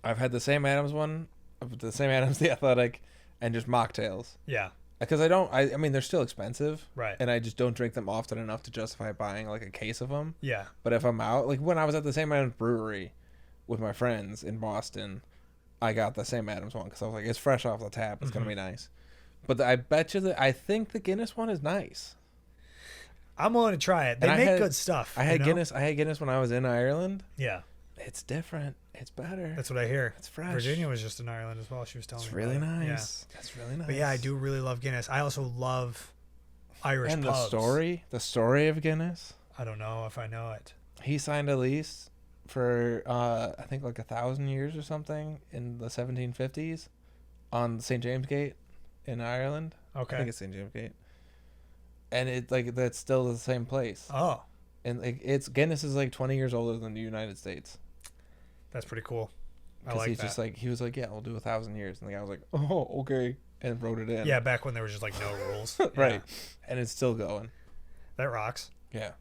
I've had the Sam Adams one, the Sam Adams, the Athletic, and just mocktails. Yeah. Because I mean, they're still expensive. Right. And I just don't drink them often enough to justify buying like a case of them. Yeah. But if I'm out, like when I was at the Sam Adams Brewery with my friends in Boston, I got the Sam Adams one because I was like, it's fresh off the tap. It's going to be nice. But I bet you that I think the Guinness one is nice. I'm willing to try it. They And I make had- good stuff. I had you know? Guinness. I had Guinness when I was in Ireland. Yeah. It's different. It's better. That's what I hear. It's fresh. Virginia was just in Ireland as well. She was telling It's me. really about it. nice. That's really nice. But yeah, I do really love Guinness. I also love Irish And pubs. the story of Guinness. I don't know if I know it. He signed a lease for I think like 1,000 years or something in the 1750s on St. James Gate in Ireland. Okay. I think it's St. James Gate. And it like that's still the same place. Oh, And like it's Guinness is like 20 years older than the United States. that's pretty cool. I Because like he's that. just like he was like, yeah, we'll do 1,000 years, and the guy was like, oh, okay, and wrote it in. Yeah, back when there was just like no rules. Right. Yeah. And it's still going. That rocks. Yeah.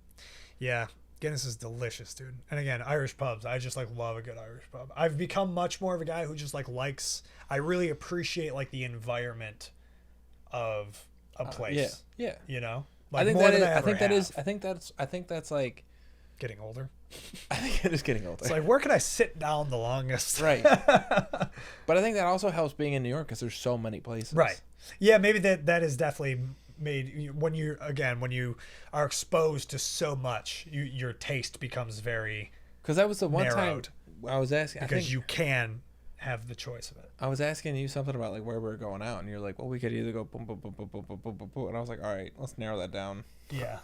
Yeah. Guinness is delicious, dude. And again, Irish pubs. I just like love a good Irish pub. I've become much more of a guy who just like likes. I really appreciate like the environment of a place. Yeah. You know, I like think more that than is. I I ever think that have. is. I think that's like. Getting older. I think it is getting older. It's like where can I sit down the longest? Right. But I think that also helps being in New York because there's so many places. Right. Yeah, maybe that is definitely made when you are exposed to so much, your taste becomes very Because that was the one narrowed. time I was asking. Because you can have the choice of it. I was asking you something about like where we were going out, and you're like, well, we could either go boom, boom, boom, boom, boom, boom, boom, boom, boom. And I was like, all right, let's narrow that down Yeah,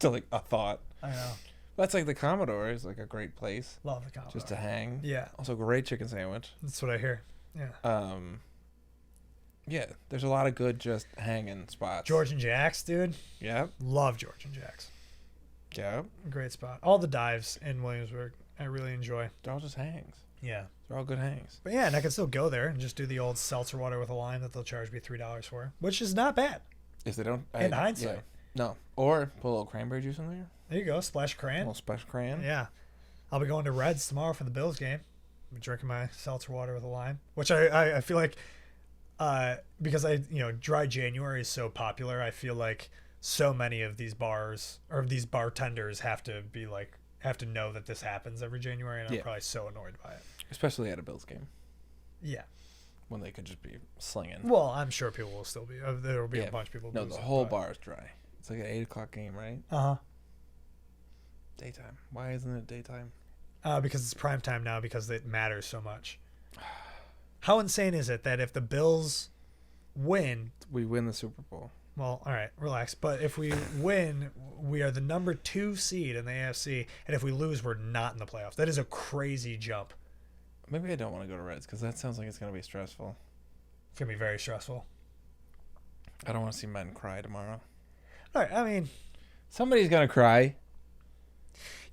to like a thought. I know. That's like the Commodore is like a great place Love the Commodore. just to hang. Yeah, Also, great chicken sandwich. that's what I hear. Yeah. Yeah, there's a lot of good just hanging spots. George and Jack's, dude. Yeah. Love George and Jack's. Yeah. Great spot. All the dives in Williamsburg, I really enjoy. They're all just hangs. Yeah. They're all good hangs. But yeah, and I can still go there and just do the old seltzer water with a lime that they'll charge me $3 for, which is not bad. If they don't, In hindsight. yeah. No. Or put a little cranberry juice in there. There you go, splash A cran. little special crayon. Yeah. I'll be going to Reds tomorrow for the Bills game. I'm drinking my seltzer water with a lime, which I feel like because dry January is so popular, I feel like so many of these bars or these bartenders have to know that this happens every January, and I'm probably so annoyed by it. Especially at a Bills game. Yeah. When they could just be slinging. Well, I'm sure people will still be. There will be a bunch of people. No, the whole bar is dry. It's like an 8:00 game, right? Uh-huh. Daytime. Why isn't it daytime? Because it's prime time now because it matters so much. How insane is it that if the Bills win... We win the Super Bowl. Well, all right, relax. But if we win, we are the number 2 seed in the AFC. And if we lose, we're not in the playoffs. That is a crazy jump. Maybe I don't want to go to Reds because that sounds like it's going to be stressful. It's going to be very stressful. I don't want to see men cry tomorrow. All right, I mean... Somebody's going to cry.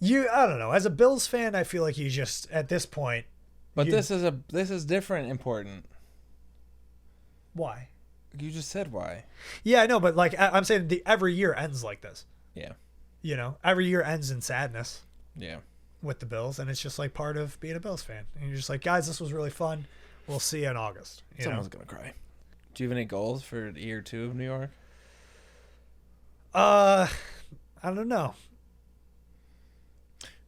I don't know. As a Bills fan, I feel like you just, at this point... But this is different important. Why? You just said why. Yeah, I know, but like I'm saying, every year ends like this. Yeah. You know, every year ends in sadness. Yeah. With the Bills, and it's just like part of being a Bills fan. And you're just like, guys, this was really fun. We'll see you in August. Someone's gonna cry. Do you have any goals for year 2 of New York? I don't know.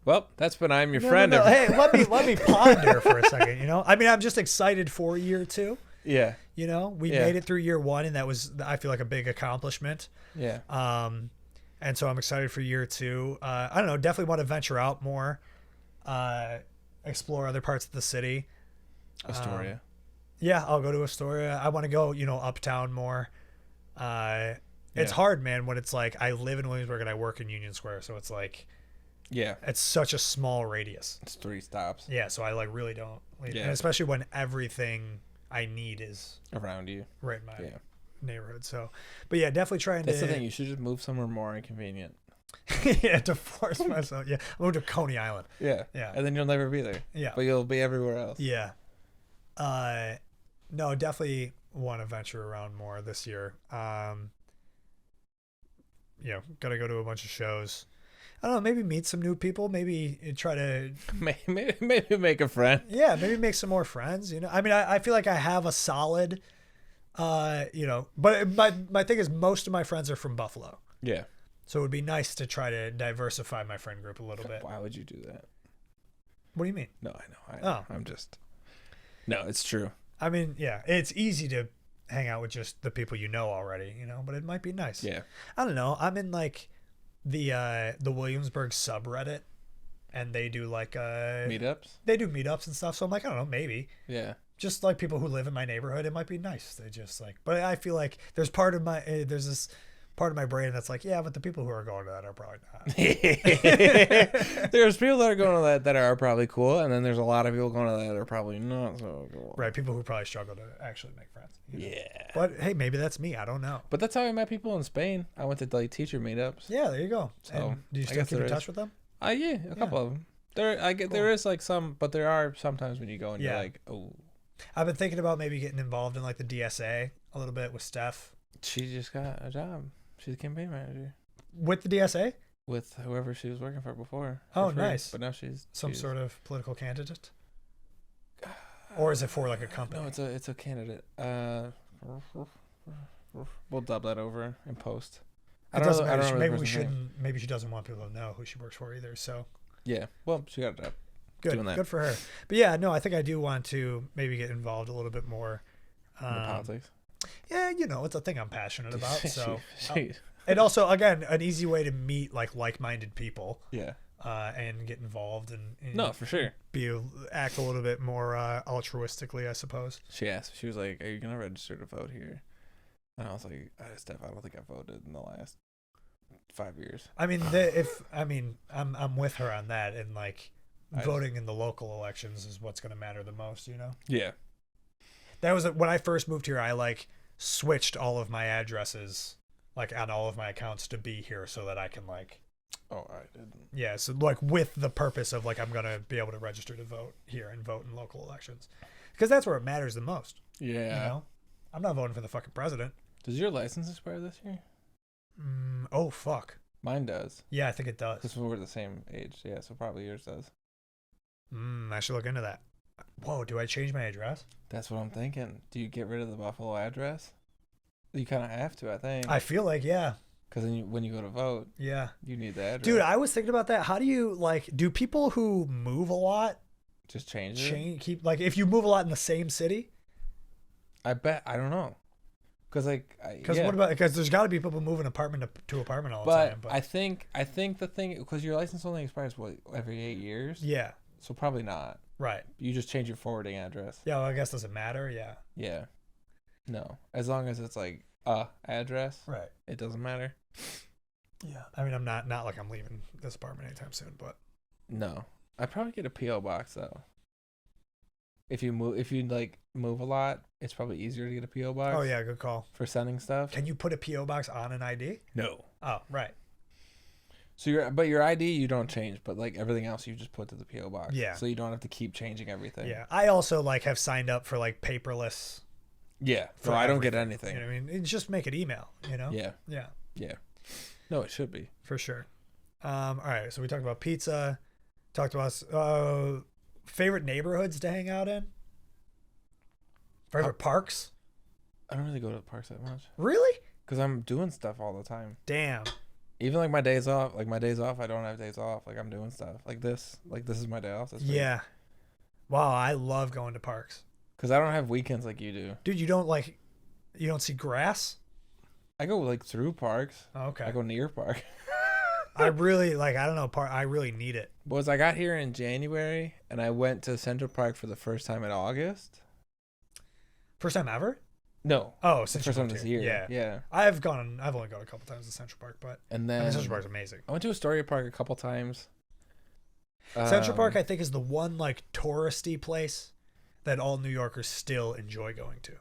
Well, that's been I'm your friend. No. Hey, let me ponder for a second. You know, I mean, I'm just excited for year 2. Yeah. You know, we made it through year 1, and that was, I feel like, a big accomplishment. Yeah. And so I'm excited for year 2. I don't know. Definitely want to venture out more, explore other parts of the city. Astoria. Yeah, I'll go to Astoria. I want to go, uptown more. It's hard, man, when it's like I live in Williamsburg and I work in Union Square, so it's like, yeah, it's such a small radius. It's 3 stops. Yeah, so I like really don't. Yeah. And especially when everything I need is around you, right in my neighborhood. So, but yeah, definitely trying That's the thing. You should just move somewhere more inconvenient. Yeah, to force myself. Yeah, I moved to Coney Island. Yeah, and then you'll never be there. Yeah, but you'll be everywhere else. Yeah. No, definitely want to venture around more this year. Gotta go to a bunch of shows. I don't know, maybe meet some new people, maybe try to maybe make a friend. Yeah, maybe make some more friends, I mean, I feel like I have a solid but my thing is most of my friends are from Buffalo. Yeah. So it would be nice to try to diversify my friend group a little bit. Why would you do that? What do you mean? No, I know. I'm just... No, it's true. I mean, yeah, it's easy to hang out with just the people you know already, but it might be nice. Yeah. I don't know. I'm in like the Williamsburg subreddit, and they do like meetups. They do meetups and stuff. So I'm like, I don't know, maybe. Yeah. Just like people who live in my neighborhood, it might be nice. They just like, but I feel like there's this part of my brain that's like, yeah, but the people who are going to that are probably not. There's people that are going to that are probably cool, and then there's a lot of people going to that are probably not so cool. Right, people who probably struggle to actually make friends. Yeah. But hey, maybe that's me. I don't know. But that's how I met people in Spain. I went to like teacher meetups. Yeah, there you go. So and do you still keep in touch with them? Yeah, a couple of them. There is like some, but there are sometimes when you go and you're like, oh. I've been thinking about maybe getting involved in like the DSA a little bit with Steph. She just got a job. She's a campaign manager. With the DSA? With whoever she was working for before. Oh, nice. But now she's some sort of political candidate? Or is it for like a company? No, it's a candidate. We'll dub that over in post. It doesn't matter. Maybe we shouldn't. Maybe she doesn't want people to know who she works for either. So. Yeah. Well, she got a job. Good. Good for her. But yeah, no, I think I do want to maybe get involved a little bit more. In politics. Yeah, it's a thing I'm passionate about. So, and also, again, an easy way to meet like-minded people. Yeah. And get involved and no, for sure. Act a little bit more altruistically, I suppose. She asked. She was like, "Are you gonna register to vote here?" And I was like, "Steph, I don't think I voted in the last 5 years." I mean, I'm with her on that, and like voting in the local elections is what's going to matter the most. Yeah. That was when I first moved here. I like switched all of my addresses, like on all of my accounts, to be here so that I can like. Oh, I didn't. Yeah, so like with the purpose of like I'm gonna be able to register to vote here and vote in local elections, because that's where it matters the most. Yeah. I'm not voting for the fucking president. Does your license expire this year? Oh fuck. Mine does. Yeah, I think it does. Because we're the same age. Yeah, so probably yours does. I should look into that. Whoa, do I change my address? That's what I'm thinking. Do you get rid of the Buffalo address? You kind of have to, I think. I feel like, yeah. Because when you go to vote, Yeah. you need the address. Dude, I was thinking about that. How do you do people who move a lot just change it. keep if you move a lot in the same city? I bet I don't know. Because because there's got to be people moving apartment to apartment all the time. But I think the thing, because your license only expires every 8 years. Yeah. So probably not. Right. You just change your forwarding address. Yeah. Well, I guess doesn't matter. Yeah. Yeah. No, as long as it's like address. Right. It doesn't matter. Yeah. I mean, I'm not like I'm leaving this apartment anytime soon, but No, I'd probably get a PO box though. If you move a lot, it's probably easier to get a PO box. oh yeah, good call. For sending stuff. Can you put a PO box on an ID? No. Oh, right. So your ID you don't change, but like everything else you just put to the PO box. Yeah. So you don't have to keep changing everything. Yeah. I also have signed up for paperless. Yeah. For No, I don't get everything. anything. You know what I mean? Just make it email. You know. Yeah. Yeah. Yeah. No, it should be. For sure. All right. So we talked about pizza. Talked about favorite neighborhoods to hang out in. Favorite parks. I don't really go to the parks that much. Really? Because I'm doing stuff all the time. Damn. Even my days off, I don't have days off. I'm doing stuff like this. This is my day off. This week. Yeah. Wow, I love going to parks. Because I don't have weekends like you do. Dude, you don't see grass? I go through parks. Oh, okay. I go near park. I really I don't know, I really need it. Was I got here in January and I went to Central Park for the first time in August. First time ever? No. Oh, the Central first time Park this here. year. Yeah. Yeah. I've only gone a couple times to Central Park, but And then Central Park's amazing. I went to Astoria Park a couple times. Central Park, I think, is the one touristy place that all New Yorkers still enjoy going to.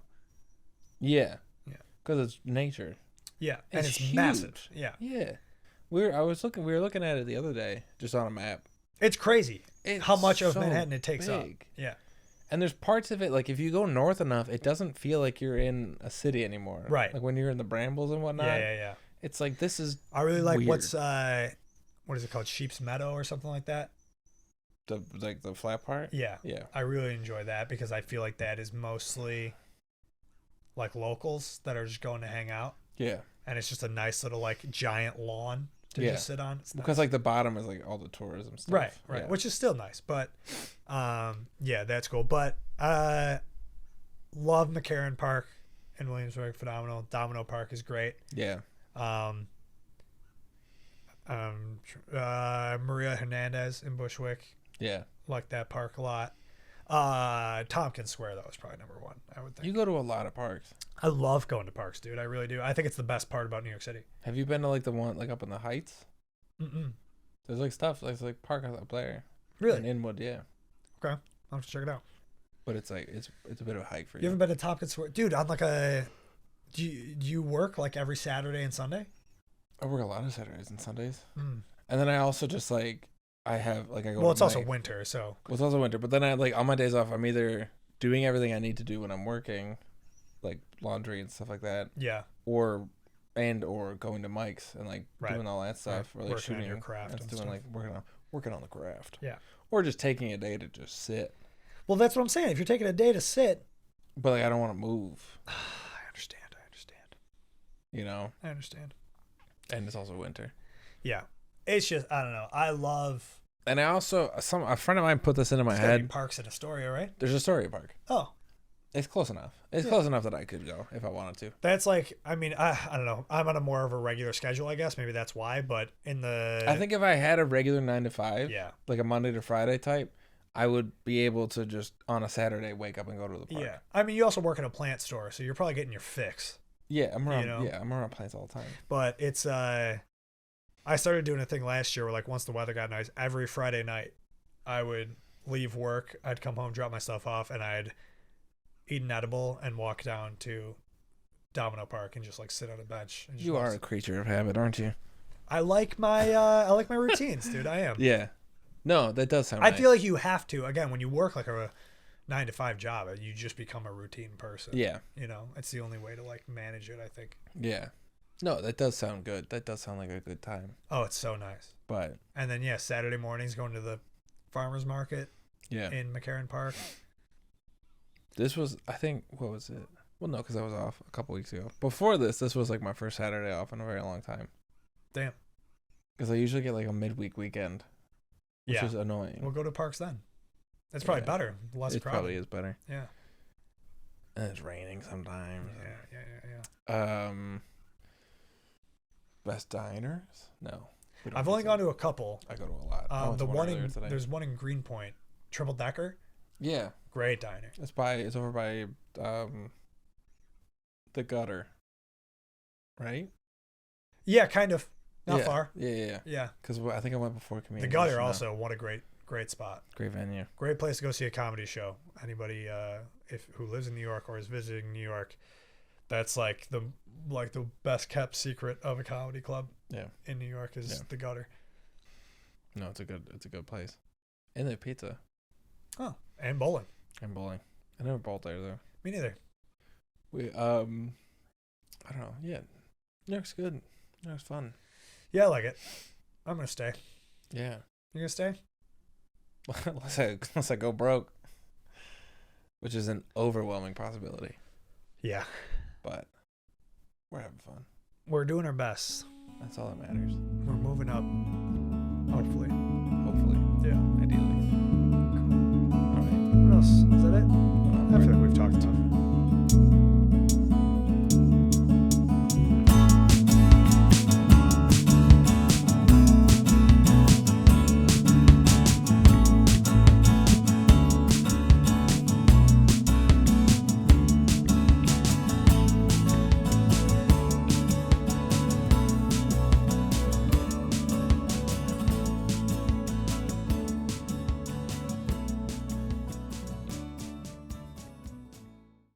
Yeah. Yeah. Because it's nature. Yeah, and it's huge. massive. Yeah. Yeah. We were looking at it the other day, just on a map. It's crazy It's how much of so Manhattan it takes up. big. Yeah. And there's parts of it, if you go north enough, it doesn't feel like you're in a city anymore. Right. Like when you're in the brambles and whatnot. Yeah. It's this is I really like weird. what is it called? Sheep's Meadow or something like that? the flat part? Yeah. Yeah. I really enjoy that because I feel like that is mostly locals that are just going to hang out. Yeah. And it's just a nice little giant lawn to just sit on. It's Because nice. the bottom is all the tourism stuff. Right, Yeah. which is still nice, but yeah, that's cool. But love McCarran Park in Williamsburg, phenomenal. Domino Park is great. Yeah. Maria Hernandez in Bushwick, Yeah. like that park a lot. Tompkins Square though is probably number one, I would think. You go to a lot of parks. I love going to parks, dude. I really do. I think it's the best part about New York City. Have you been to the one up in the Heights? Mm-mm. There's stuff park up there. Really? In Inwood, yeah. Okay, I'll have to check it out. But it's it's a bit of a hike for you. You haven't been to Tompkins Square, dude? On do you work every Saturday and Sunday? I work a lot of Saturdays and Sundays. Mm. And then I also just I have I go. Well, it's to also winter, so. Well, it's also winter, but then I on my days off, I'm either doing everything I need to do when I'm working, like laundry and stuff like that. Yeah. Or going to Mike's and Right. doing all that stuff, or Working on shooting your craft and doing stuff. working on the craft. Yeah. Or just taking a day to just sit. Well, that's what I'm saying. If you're taking a day to sit, But I don't want to move. I understand. You know. I understand. And it's also winter. Yeah. It's just I don't know. I love. And I also a friend of mine put this into my There's gotta be head. parks in Astoria, right? There's Astoria Park. Oh, It's close enough. It's close enough that I could go if I wanted to. that's I mean, I don't know. I'm on a more of a regular schedule, I guess. Maybe that's why. But in the. I think if I had a regular 9 to 5, Yeah. like a Monday to Friday type, I would be able to just on a Saturday wake up and go to the park. Yeah. I mean, you also work in a plant store, so you're probably getting your fix. Yeah, I'm around. You know? Yeah, I'm around plants all the time. But it's I started doing a thing last year where once the weather got nice, every Friday night I would leave work, I'd come home, drop my stuff off, and I'd eat an edible and walk down to Domino Park and just sit on a bench. And just You are a creature of habit, aren't you? I like my routines, dude. I am. Yeah. No, that does sound I nice. feel like you have to, again, when you work a 9 to 5 job, you just become a routine person. Yeah. You know, it's the only way to manage it, I think. Yeah. No, that does sound good. That does sound like a good time. Oh, it's so nice. But And then Saturday mornings going to the farmers market yeah, in McCarran Park. this was I think what was it? Well, no, because I was off a couple weeks ago. Before this was my first Saturday off in a very long time. Damn. Because I usually get like a midweek weekend, which Yeah. is annoying. We'll go to parks then. It's probably Yeah. better. Less It crowded. probably is better. Yeah. And it's raining sometimes. Yeah. Best diners? No. we don't I've do only that. gone to a couple. I go to a lot. I went The to one earlier in today. there's one in Greenpoint, triple decker. Yeah. Great diner. It's over by the gutter. Right? Yeah, kind of. Not Yeah. far. Yeah. Yeah. Because I think I went before The community. gutter also, what a great spot. Great venue. Great place to go see a comedy show. Anybody who lives in New York or is visiting New York, that's like the best kept secret of a comedy club. Yeah. In New York is the gutter. No, it's a good place. And they have pizza. Oh, and bowling. And bowling. I never bowled there though. Me neither. We I don't know. Yeah. New York's good. New York's fun. Yeah, I like it. I'm gonna stay. Yeah. You gonna stay? unless I go broke, which is an overwhelming possibility. Yeah. But we're having fun. We're doing our best. That's all that matters. We're moving up. Hopefully. Yeah. Ideally. What else? Is that it? I feel like we've talked enough.